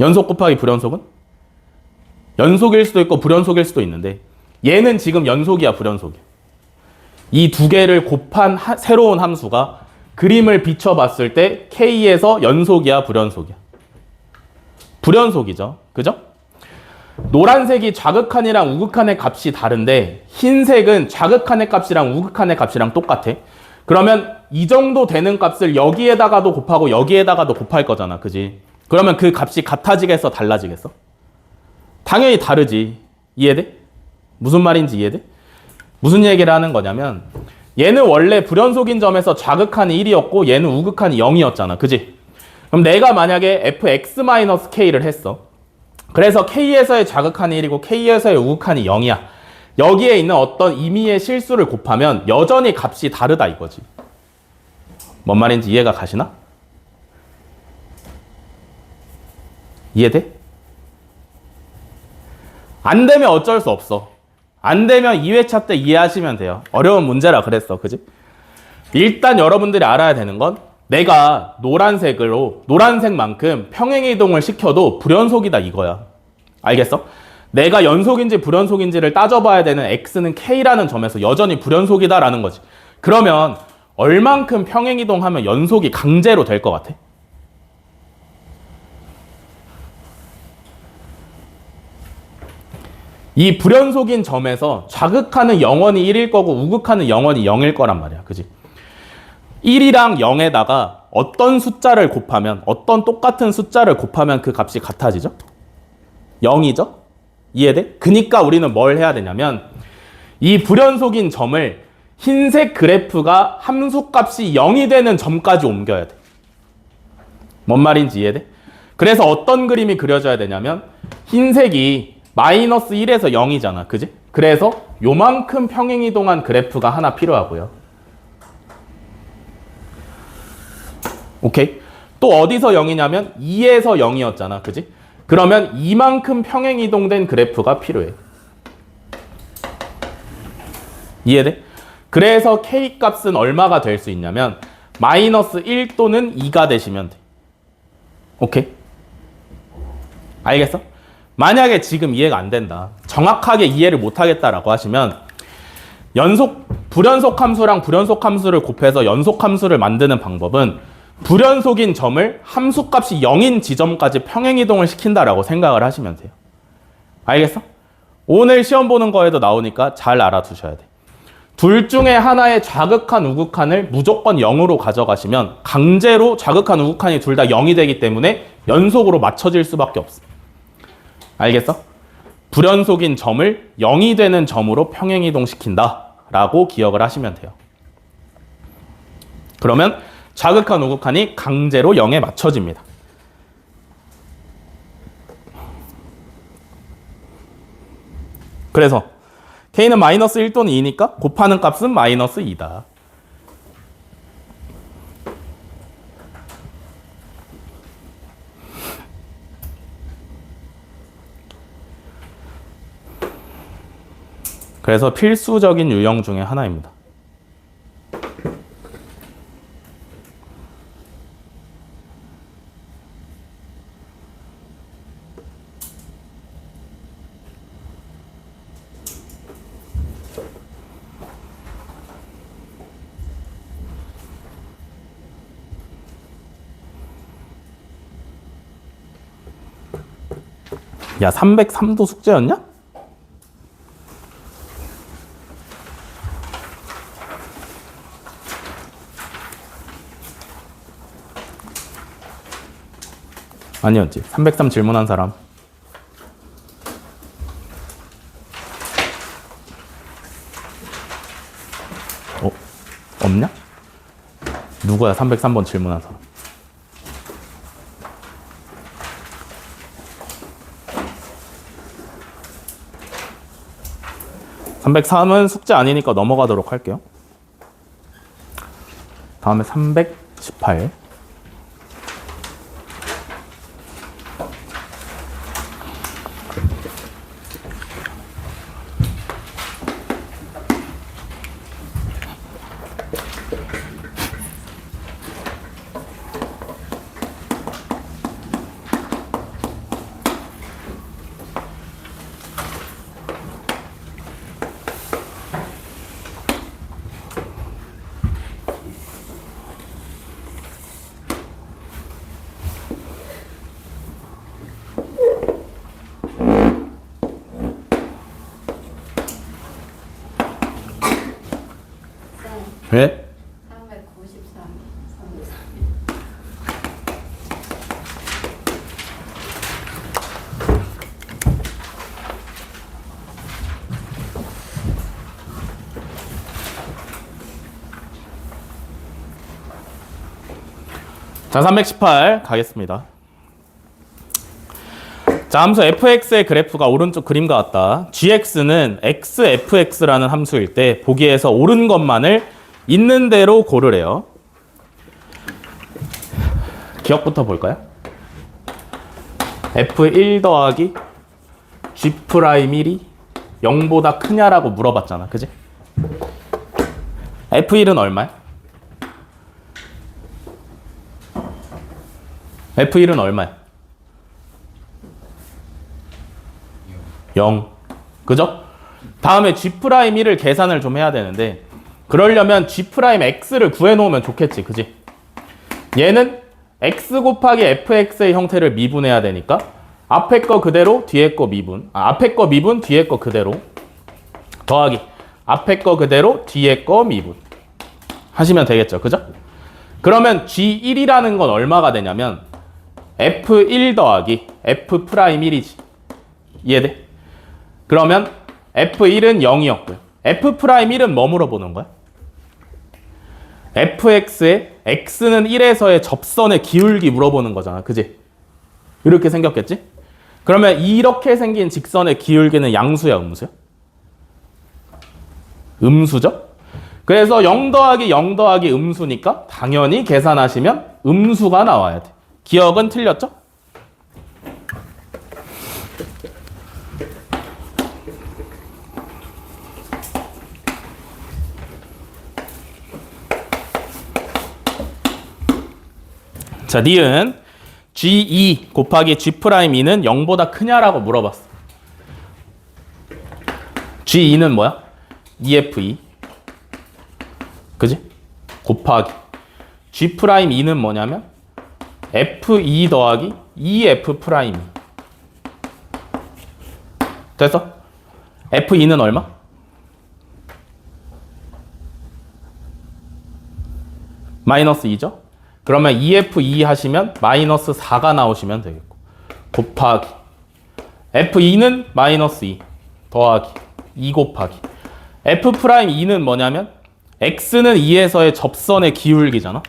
연속 곱하기 불연속은? 연속일 수도 있고 불연속일 수도 있는데 얘는 지금 연속이야, 불연속이야? 이 두 개를 곱한 새로운 함수가 그림을 비춰봤을 때 k에서 연속이야, 불연속이야? 불연속이죠. 그죠? 노란색이 좌극한이랑 우극한의 값이 다른데 흰색은 좌극한의 값이랑 우극한의 값이랑 똑같아. 그러면 이 정도 되는 값을 여기에다가도 곱하고 여기에다가도 곱할 거잖아. 그지? 그러면 그 값이 같아지겠어, 달라지겠어? 당연히 다르지. 이해돼? 무슨 말인지 이해돼? 무슨 얘기를 하는 거냐면 얘는 원래 불연속인 점에서 좌극한이 1이었고 얘는 우극한이 0이었잖아. 그지? 그럼 내가 만약에 fx-k를 했어. 그래서 k에서의 좌극한이 1이고 k에서의 우극한이 0이야. 여기에 있는 어떤 임의의 실수를 곱하면 여전히 값이 다르다 이거지. 뭔 말인지 이해가 가시나? 이해돼? 안 되면 어쩔 수 없어. 안 되면 2회차 때 이해하시면 돼요. 어려운 문제라 그랬어. 그지? 일단 여러분들이 알아야 되는 건 내가 노란색만큼 평행이동을 시켜도 불연속이다 이거야. 알겠어? 내가 연속인지 불연속인지를 따져봐야 되는 x는 k라는 점에서 여전히 불연속이다라는 거지. 그러면 얼만큼 평행이동하면 연속이 강제로 될 것 같아? 이 불연속인 점에서 좌극한은 영원히 1일 거고 우극한은 영원히 0일 거란 말이야. 그지? 1이랑 0에다가 어떤 숫자를 곱하면 어떤 똑같은 숫자를 곱하면 그 값이 같아지죠? 0이죠? 이해돼? 그니까 우리는 뭘 해야 되냐면 이 불연속인 점을 흰색 그래프가 함수값이 0이 되는 점까지 옮겨야 돼. 뭔 말인지 이해돼? 그래서 어떤 그림이 그려져야 되냐면 흰색이 마이너스 1에서 0이잖아. 그지? 그래서 요만큼 평행이동한 그래프가 하나 필요하고요. 오케이? 또 어디서 0이냐면 2에서 0이었잖아. 그지? 그러면 이만큼 평행이동된 그래프가 필요해. 이해돼? 그래서 K 값은 얼마가 될 수 있냐면 마이너스 1 또는 2가 되시면 돼. 오케이? 알겠어? 만약에 지금 이해가 안 된다. 정확하게 이해를 못 하겠다라고 하시면 불연속 함수랑 불연속 함수를 곱해서 연속 함수를 만드는 방법은 불연속인 점을 함수값이 0인 지점까지 평행이동을 시킨다라고 생각을 하시면 돼요. 알겠어? 오늘 시험 보는 거에도 나오니까 잘 알아두셔야 돼. 둘 중에 하나의 좌극한 우극한을 무조건 0으로 가져가시면 강제로 좌극한 우극한이 둘 다 0이 되기 때문에 연속으로 맞춰질 수밖에 없어. 알겠어? 불연속인 점을 0이 되는 점으로 평행이동시킨다 라고 기억을 하시면 돼요. 그러면 좌극한 우극한이 강제로 0에 맞춰집니다. 그래서 K는 마이너스 1 또는 2니까 곱하는 값은 마이너스 2다. 그래서 필수적인 유형 중에 하나입니다. 야, 303도 숙제였냐? 아니었지. 303 질문한 사람. 없냐? 누구야 303번 질문한 사람? (303은) 숙제 아니니까 넘어가도록 할게요. 다음에 318. 왜? 393. 자, 318 가겠습니다. 자, 함수 fx의 그래프가 오른쪽 그림과 같다. gx는 xfx라는 함수일 때 보기에서 옳은 것만을 있는 대로 고르래요. 기억부터 볼까요? f1 더하기 g'1이 0보다 크냐라고 물어봤잖아. 그지? f1은 얼마야? f1은 얼마야? 0. 그죠? 다음에 g'1을 계산을 좀 해야 되는데 그러려면 g'x를 구해놓으면 좋겠지. 그지? 얘는 x 곱하기 fx의 형태를 미분해야 되니까 앞에 거 그대로 뒤에 거 미분, 앞에 거 미분 뒤에 거 그대로 더하기 앞에 거 그대로 뒤에 거 미분 하시면 되겠죠. 그죠? 그러면 g1이라는 건 얼마가 되냐면 f1 더하기 f'1이지. 이해돼? 그러면 f1은 0이었고요. f'1은 뭐 물어보는 거야? fx에 x는 1에서의 접선의 기울기 물어보는 거잖아. 그지? 이렇게 생겼겠지? 그러면 이렇게 생긴 직선의 기울기는 양수야, 음수야? 음수죠? 그래서 0 더하기 0 더하기 음수니까 당연히 계산하시면 음수가 나와야 돼. 기억은 틀렸죠? 자, 니은 G2 곱하기 G'2는 0보다 크냐라고 물어봤어. G2는 뭐야? EF2. 그지? 곱하기. G'2는 뭐냐면 F2 더하기 EF'2. 됐어? F2는 얼마? 마이너스 2죠? 그러면 EF2 하시면 마이너스 4가 나오시면 되겠고, 곱하기 F2는 마이너스 2 더하기 2 곱하기 F'2는 뭐냐면 X는 2에서의 접선의 기울기잖아.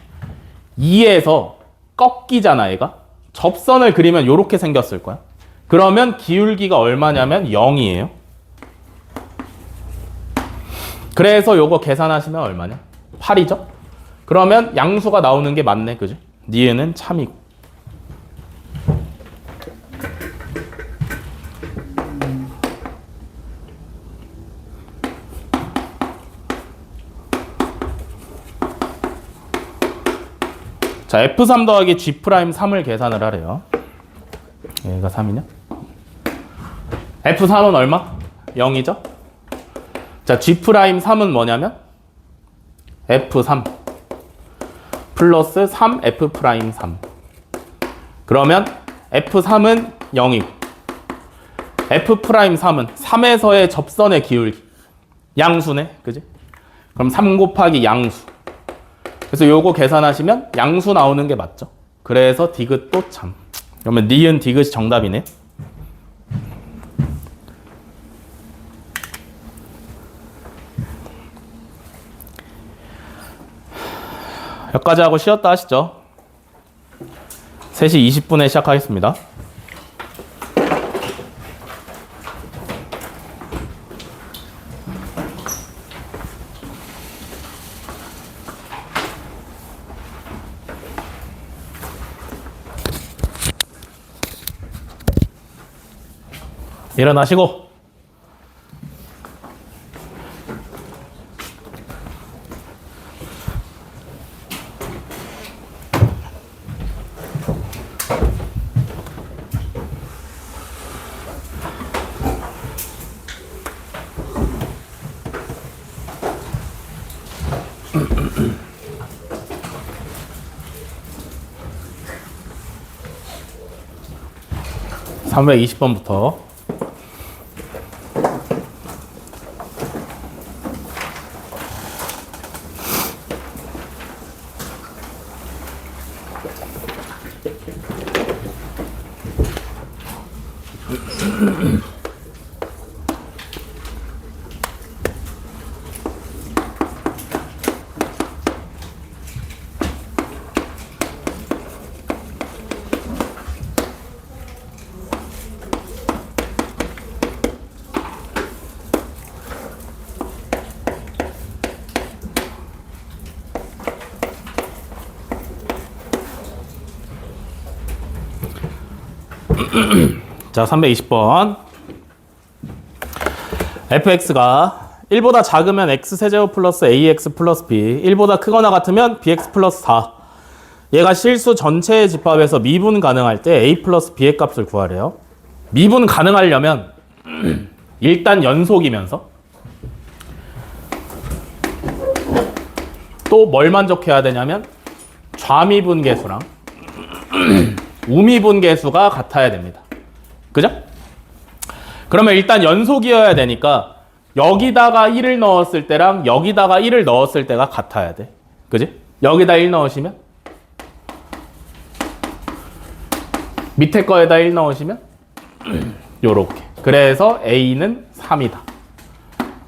2에서 꺾이잖아, 얘가. 접선을 그리면 이렇게 생겼을 거야. 그러면 기울기가 얼마냐면 0이에요. 그래서 요거 계산하시면 얼마냐? 8이죠? 그러면 양수가 나오는 게 맞네, 그지? 니은은 참이고. 자, F3 더하기 G'3을 계산을 하래요. 얘가 3이냐? F3은 얼마? 0이죠? 자, G'3은 뭐냐면 F3 플러스 3F'3. 그러면 F3은 0이고 F'3은 3에서의 접선의 기울기. 양수네, 그지? 그럼 3 곱하기 양수. 그래서 요거 계산하시면 양수 나오는 게 맞죠? 그래서 디귿도 참. 그러면 니은 디귿이 정답이네. 여기까지 하고 쉬었다 하시죠. 3시 20분에 시작하겠습니다. 일어나시고. (320번부터) 자, 320번. fx가 1보다 작으면 x세제곱 플러스 ax 플러스 b, 1보다 크거나 같으면 bx 플러스 4. 얘가 실수 전체의 집합에서 미분 가능할 때 a 플러스 b의 값을 구하래요. 미분 가능하려면 일단 연속이면서 또 뭘 만족해야 되냐면 좌미분계수랑 우미분계수가 같아야 됩니다. 그죠? 그러면 일단 연속이어야 되니까 여기다가 1을 넣었을 때랑 여기다가 1을 넣었을 때가 같아야 돼. 그지? 여기다 1 넣으시면 밑에 거에다 1 넣으시면 요렇게. 그래서 A는 3이다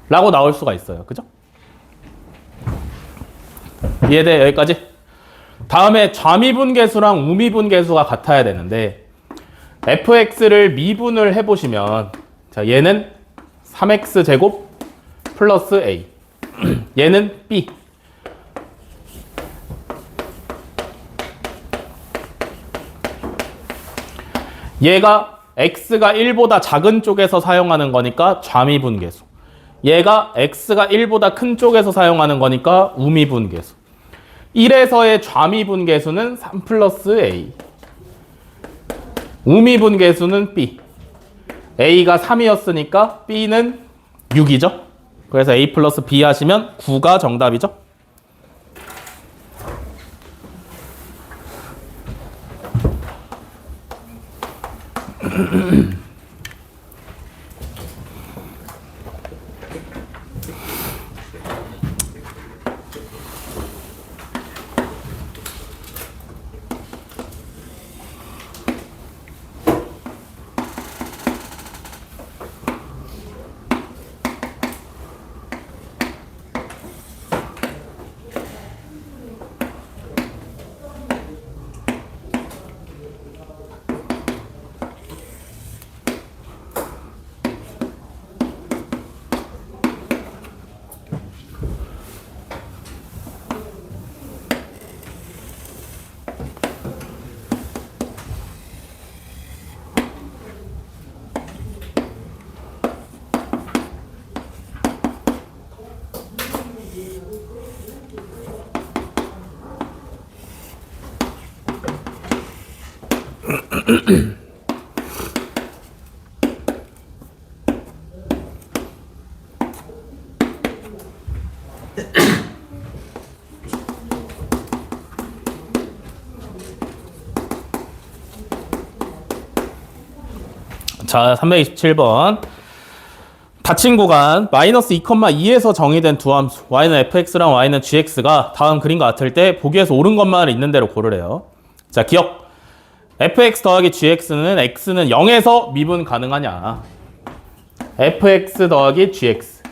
라고 나올 수가 있어요. 그죠? 이해돼? 여기까지? 다음에 좌미분계수랑 우미분계수가 같아야 되는데 fx를 미분을 해보시면 자 얘는 3x제곱 플러스 a 얘는 b 얘가 x가 1보다 작은 쪽에서 사용하는 거니까 좌미분계수 얘가 x가 1보다 큰 쪽에서 사용하는 거니까 우미분계수 1에서의 좌미분계수는 3 플러스 a 우미분계수는 b a가 3이었으니까 b는 6이죠 그래서 a 플러스 b 하시면 9가 정답이죠 자, 327번. 닫힌 구간 마이너스 2,2에서 정의된 두 함수 y는 fx랑 y는 gx가 다음 그림과 같을 때 보기에서 옳은 것만 있는 대로 고르래요. 자, 기억. fx 더하기 gx는 x는 0에서 미분 가능하냐. fx 더하기 gx.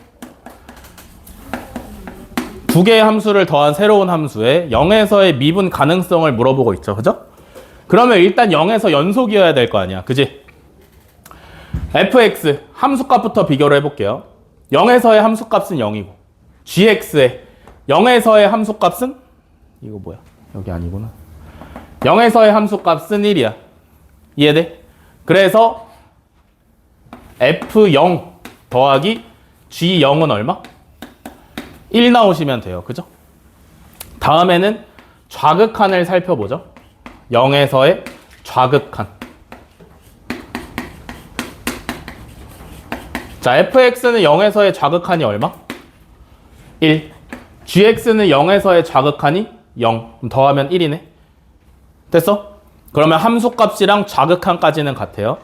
두 개의 함수를 더한 새로운 함수에 0에서의 미분 가능성을 물어보고 있죠. 그죠? 그러면 일단 0에서 연속이어야 될 거 아니야. 그지? fx 함수값부터 비교를 해볼게요. 0에서의 함수값은 0이고 gx의 0에서의 함수값은 이거 뭐야? 여기 아니구나. 0에서의 함수값은 1이야. 이해돼? 그래서 f0 더하기 g0은 얼마? 1 나오시면 돼요. 그죠? 다음에는 좌극한을 살펴보죠. 0에서의 좌극한. 자, fx는 0에서의 좌극한이 얼마? 1. gx는 0에서의 좌극한이 0. 그럼 더하면 1이네. 됐어? 그러면 함수값이랑 좌극한까지는 같아요.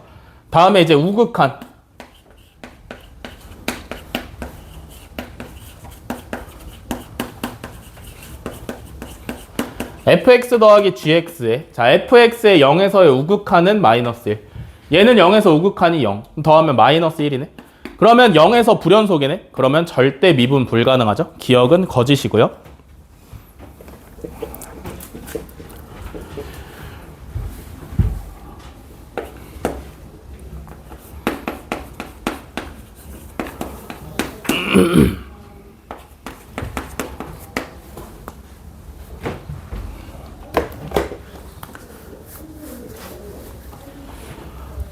다음에 이제 우극한. fx 더하기 gx에 자 fx의 0에서의 우극한은 마이너스 1. 얘는 0에서 우극한이 0. 더하면 마이너스 1이네. 그러면 0에서 불연속이네. 그러면 절대 미분 불가능하죠. 기억은 거짓이고요.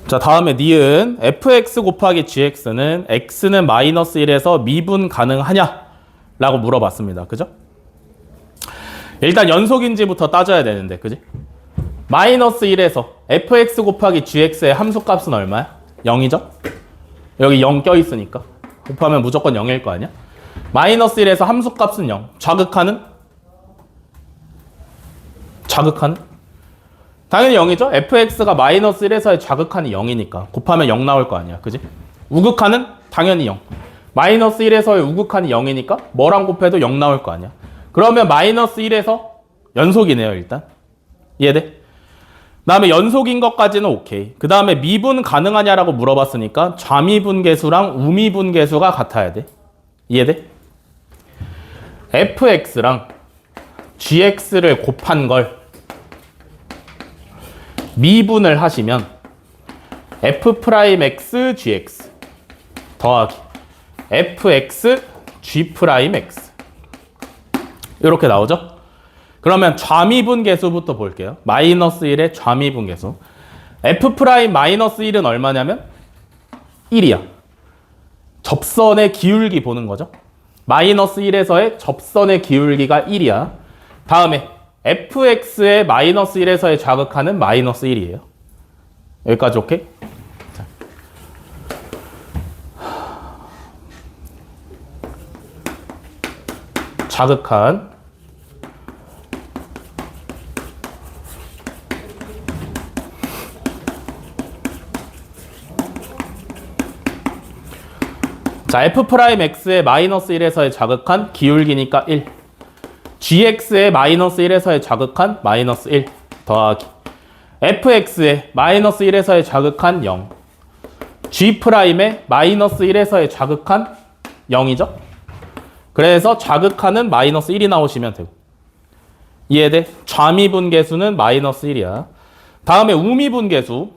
자, 다음에 니은 fx 곱하기 gx는 x는 마이너스 1에서 미분 가능하냐? 라고 물어봤습니다. 그죠? 일단 연속인지부터 따져야 되는데, 그지? 마이너스 1에서 fx 곱하기 gx의 함수값은 얼마야? 0이죠? 여기 0 껴있으니까. 곱하면 무조건 0일 거 아니야? 마이너스 1에서 함수값은 0. 좌극한은? 좌극한은? 당연히 0이죠? fx가 마이너스 1에서의 좌극한이 0이니까 곱하면 0 나올 거 아니야. 그지? 우극한은? 당연히 0. 마이너스 1에서의 우극한이 0이니까 뭐랑 곱해도 0 나올 거 아니야. 그러면 마이너스 1에서 연속이네요. 일단. 이해돼? 그 다음에 연속인 것까지는 오케이. 그 다음에 미분 가능하냐라고 물어봤으니까 좌미분계수랑 우미분계수가 같아야 돼. 이해돼? fx랑 gx를 곱한 걸 미분을 하시면 f'x gx 더하기 fx g'x 이렇게 나오죠? 그러면 좌미분계수부터 볼게요. 마이너스 1의 좌미분계수. f'-1은 얼마냐면 1이야. 접선의 기울기 보는 거죠. 마이너스 1에서의 접선의 기울기가 1이야. 다음에 fx의 마이너스 1에서의 좌극하는 마이너스 1이에요. 여기까지 오케이? 자. 좌극한 자, f'x의 마이너스 1에서의 좌극한 기울기니까 1. gx의 마이너스 1에서의 좌극한 마이너스 1 더하기 fx의 마이너스 1에서의 좌극한 0. g'의 마이너스 1에서의 좌극한 0이죠? 그래서 좌극하는 마이너스 1이 나오시면 되고. 이해돼? 좌미분계수는 마이너스 1이야. 다음에 우미분계수.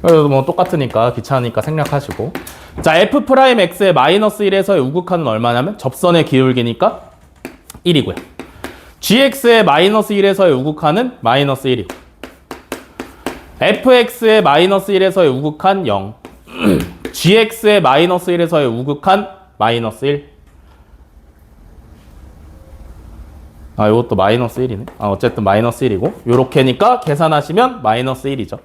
그래도 뭐 똑같으니까 귀찮으니까 생략하시고. 자, f'x의 마이너스 1에서의 우극한은 얼마냐면 접선의 기울기니까 1이고요. gx의 마이너스 1에서의 우극한은 마이너스 1이고. fx의 마이너스 1에서의 우극한 0. gx의 마이너스 1에서의 우극한 마이너스 1. 아, 이것도 마이너스 1이네. 아, 어쨌든 마이너스 1이고. 요렇게니까 계산하시면 마이너스 1이죠.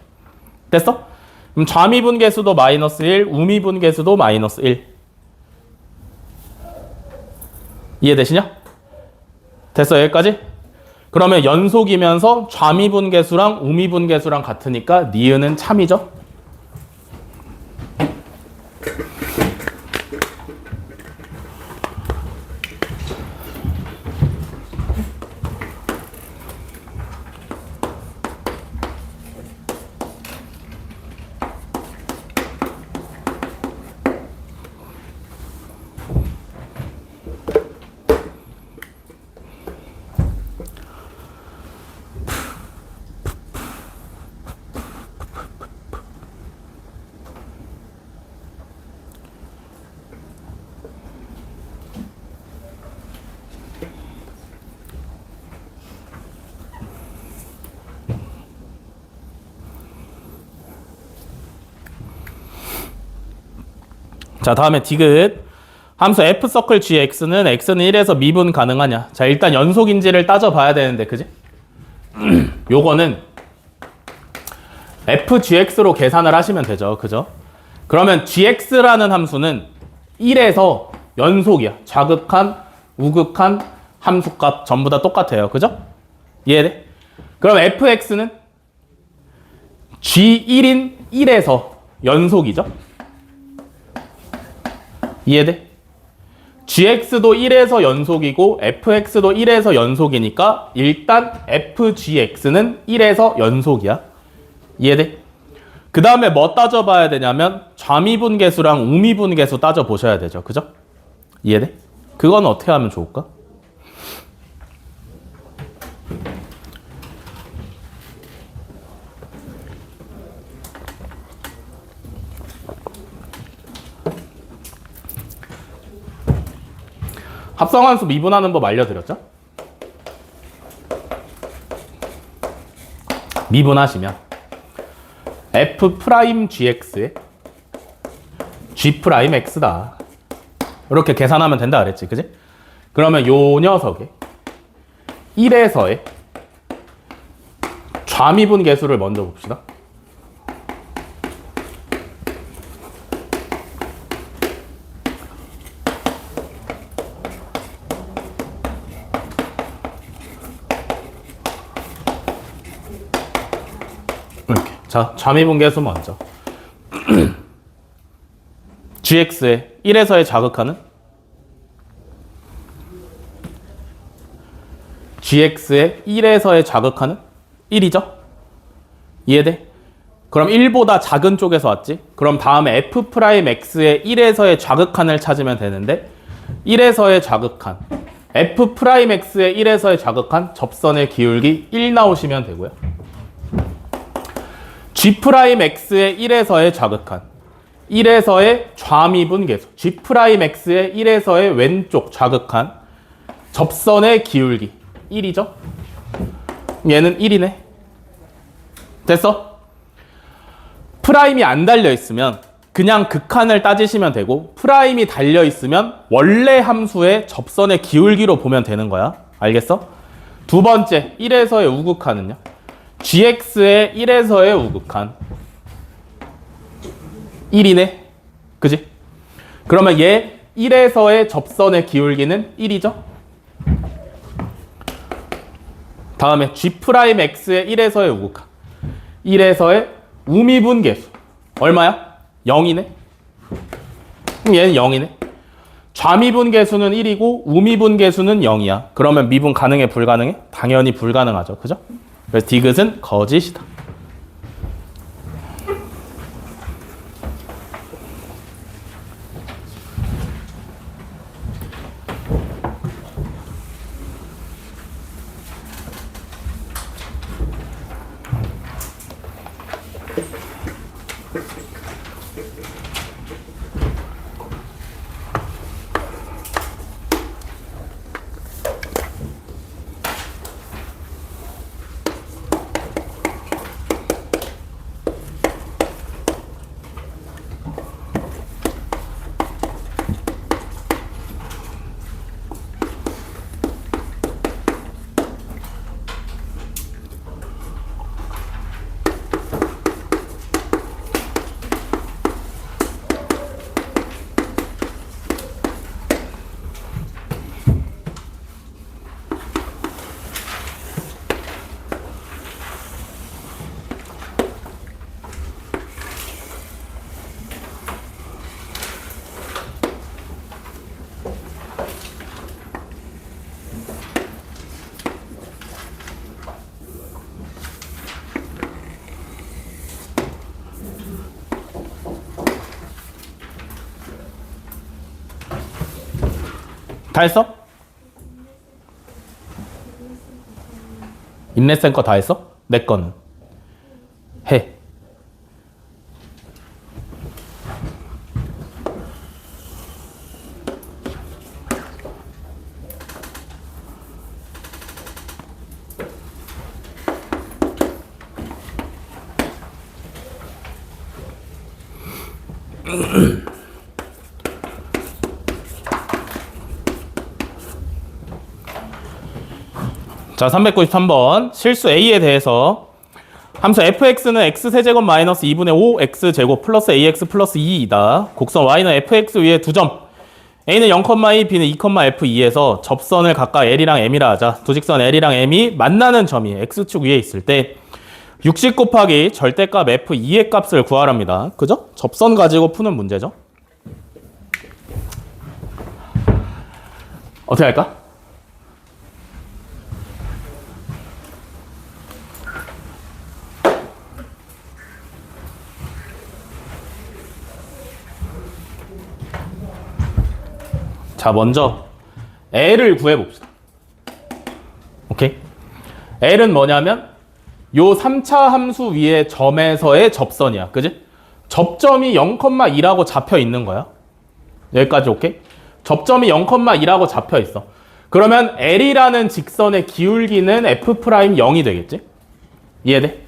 됐어? 그럼 좌미분계수도 마이너스 1, 우미분계수도 마이너스 1. 이해되시냐? 됐어, 여기까지? 그러면 연속이면서 좌미분계수랑 우미분계수랑 같으니까 니은은 참이죠? 자, 다음에 디귿. 함수 f서클 gx는 x는 1에서 미분 가능하냐? 자, 일단 연속인지를 따져봐야 되는데, 그지? 요거는 fgx로 계산을 하시면 되죠. 그죠? 그러면 gx라는 함수는 1에서 연속이야. 좌극한, 우극한, 함수값 전부 다 똑같아요. 그죠? 이해돼? 그럼 fx는 g1인 1에서 연속이죠? 이해돼? gx도 1에서 연속이고 fx도 1에서 연속이니까 일단 fgx는 1에서 연속이야. 이해돼? 그 다음에 뭐 따져봐야 되냐면 좌미분계수랑 우미분계수 따져보셔야 되죠. 그죠? 이해돼? 그건 어떻게 하면 좋을까? 합성함수 미분하는 법 알려드렸죠? 미분하시면 f'gx에 g'x다. 이렇게 계산하면 된다 그랬지, 그지? 그러면 요 녀석의 1에서의 좌미분계수를 먼저 봅시다. 이렇게. 자, 좌미분계수 먼저. gx의 1에서의 자극하는 gx의 1에서의 자극하는 1이죠? 이해돼? 그럼 1보다 작은 쪽에서 왔지? 그럼 다음에 F'X의 1에서의 좌극한을 찾으면 되는데 1에서의 좌극한 F'X의 1에서의 좌극한 접선의 기울기 1 나오시면 되고요. G'X의 1에서의 좌극한 1에서의 좌미분 계수 G'X의 1에서의 왼쪽 좌극한 접선의 기울기 1이죠? 얘는 1이네. 됐어? 프라임이 안 달려있으면 그냥 극한을 따지시면 되고 프라임이 달려있으면 원래 함수의 접선의 기울기로 보면 되는 거야. 알겠어? 두 번째 1에서의 우극한은요. gx의 1에서의 우극한 1이네. 그지? 그러면 얘 1에서의 접선의 기울기는 1이죠? 다음에 G'X의 1에서의 우극한 1에서의 우미분 계수 얼마야? 0이네. 얘는 0이네. 좌미분 계수는 1이고 우미분 계수는 0이야. 그러면 미분 가능해? 불가능해? 당연히 불가능하죠. 그죠? 그래서 디귿은 거짓이다. 다 했어? 인내쌤 거 다 했어? 내 거는 해. 자, 393번 실수 A에 대해서 함수 fx는 x세제곱 마이너스 2분의 5 x제곱 플러스 ax 플러스 2이다. 곡선 y는 fx 위에 2점 a는 0,2 b는 2,f2에서 접선을 각각 l이랑 m이라 하자. 두 직선 l이랑 m이 만나는 점이 x축 위에 있을 때 60 곱하기 절대값 f2의 값을 구하랍니다. 그죠? 접선 가지고 푸는 문제죠. 어떻게 할까? 자, 먼저 L을 구해봅시다. 오케이? L은 뭐냐면 요 3차 함수 위에 점에서의 접선이야. 그지? 접점이 0,2라고 잡혀 있는 거야. 여기까지 오케이? 접점이 0,2라고 잡혀 있어. 그러면 L이라는 직선의 기울기는 F'0이 되겠지? 이해돼?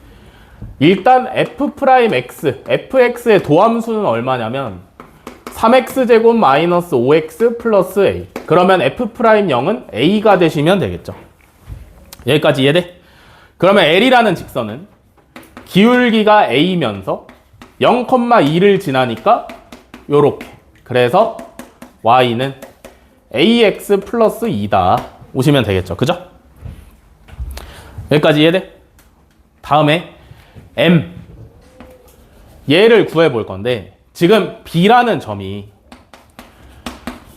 일단 F'X, fx의 도함수는 얼마냐면 3x제곱 마이너스 5x 플러스 a. 그러면 F'0은 a가 되시면 되겠죠. 여기까지 이해돼? 그러면 L이라는 직선은 기울기가 a면서 0,2를 지나니까 요렇게. 그래서 y는 ax 플러스 2다. 오시면 되겠죠. 그죠? 여기까지 이해돼? 다음에 m. 얘를 구해볼 건데 지금 B라는 점이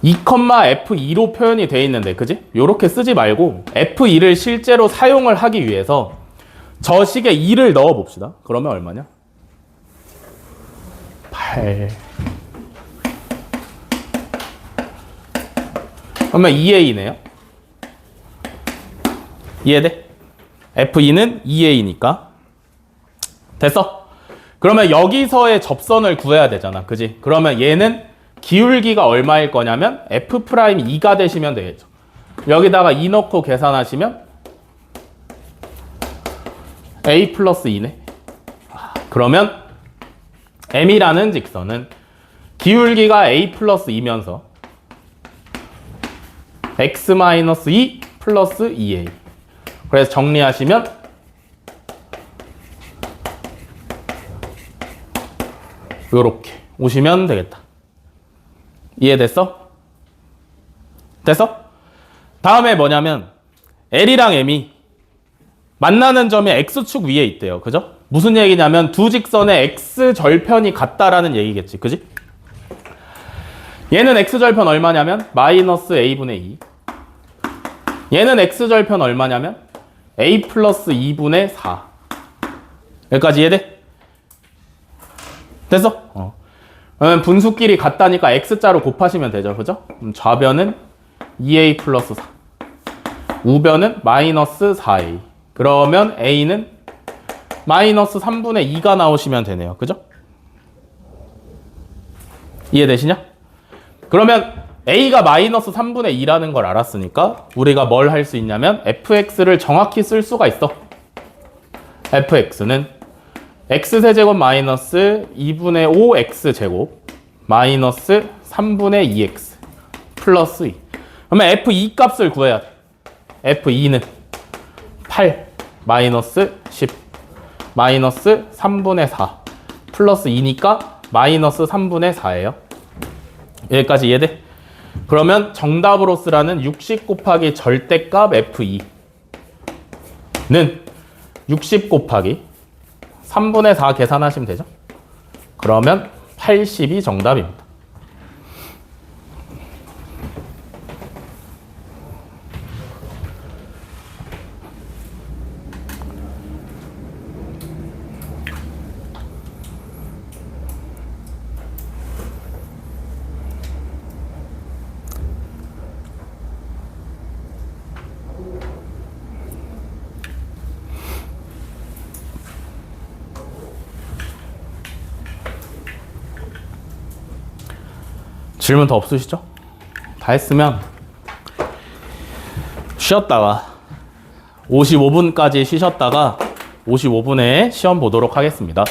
2,F2로 표현이 되어 있는데, 그지? 요렇게 쓰지 말고 F2를 실제로 사용을 하기 위해서 저 식에 2를 넣어 봅시다. 그러면 얼마냐? 8. 그러면 2a네요. 이해돼? F2는 2a니까. 됐어? 그러면 여기서의 접선을 구해야 되잖아. 그지? 그러면 얘는 기울기가 얼마일 거냐면 F'2가 되시면 되겠죠. 여기다가 2 넣고 계산하시면 a 플러스 2네. 그러면 M이라는 직선은 기울기가 a 플러스 2면서 x 마이너스 2 플러스 2a. 그래서 정리하시면 요렇게 오시면 되겠다. 이해됐어? 됐어? 다음에 뭐냐면 L이랑 M이 만나는 점이 X축 위에 있대요. 그죠? 무슨 얘기냐면 두 직선의 X절편이 같다라는 얘기겠지. 그지? 얘는 X절편 얼마냐면 마이너스 A분의 2. 얘는 X절편 얼마냐면 A 플러스 2분의 4. 여기까지 이해돼? 됐어? 그러면 분수끼리 같다니까 X자로 곱하시면 되죠. 그죠? 그럼 좌변은 2A 플러스 4. 우변은 마이너스 4A. 그러면 A는 마이너스 3분의 2가 나오시면 되네요. 그죠? 이해되시냐? 그러면 A가 마이너스 3분의 2라는 걸 알았으니까 우리가 뭘 할 수 있냐면 fx를 정확히 쓸 수가 있어. fx는 x세제곱 마이너스 2분의 5x제곱 마이너스 3분의 2x 플러스 2. 그러면 f2 값을 구해야 돼. f2는 8 마이너스 10 마이너스 3분의 4 플러스 2니까 마이너스 3분의 4예요. 여기까지 이해돼? 그러면 정답으로 쓰라는 60 곱하기 절대값 f2는 60 곱하기 3분의 4 계산하시면 되죠. 그러면 80이 정답입니다. 질문 더 없으시죠? 다 했으면 쉬었다가 55분까지 쉬셨다가 55분에 시험 보도록 하겠습니다.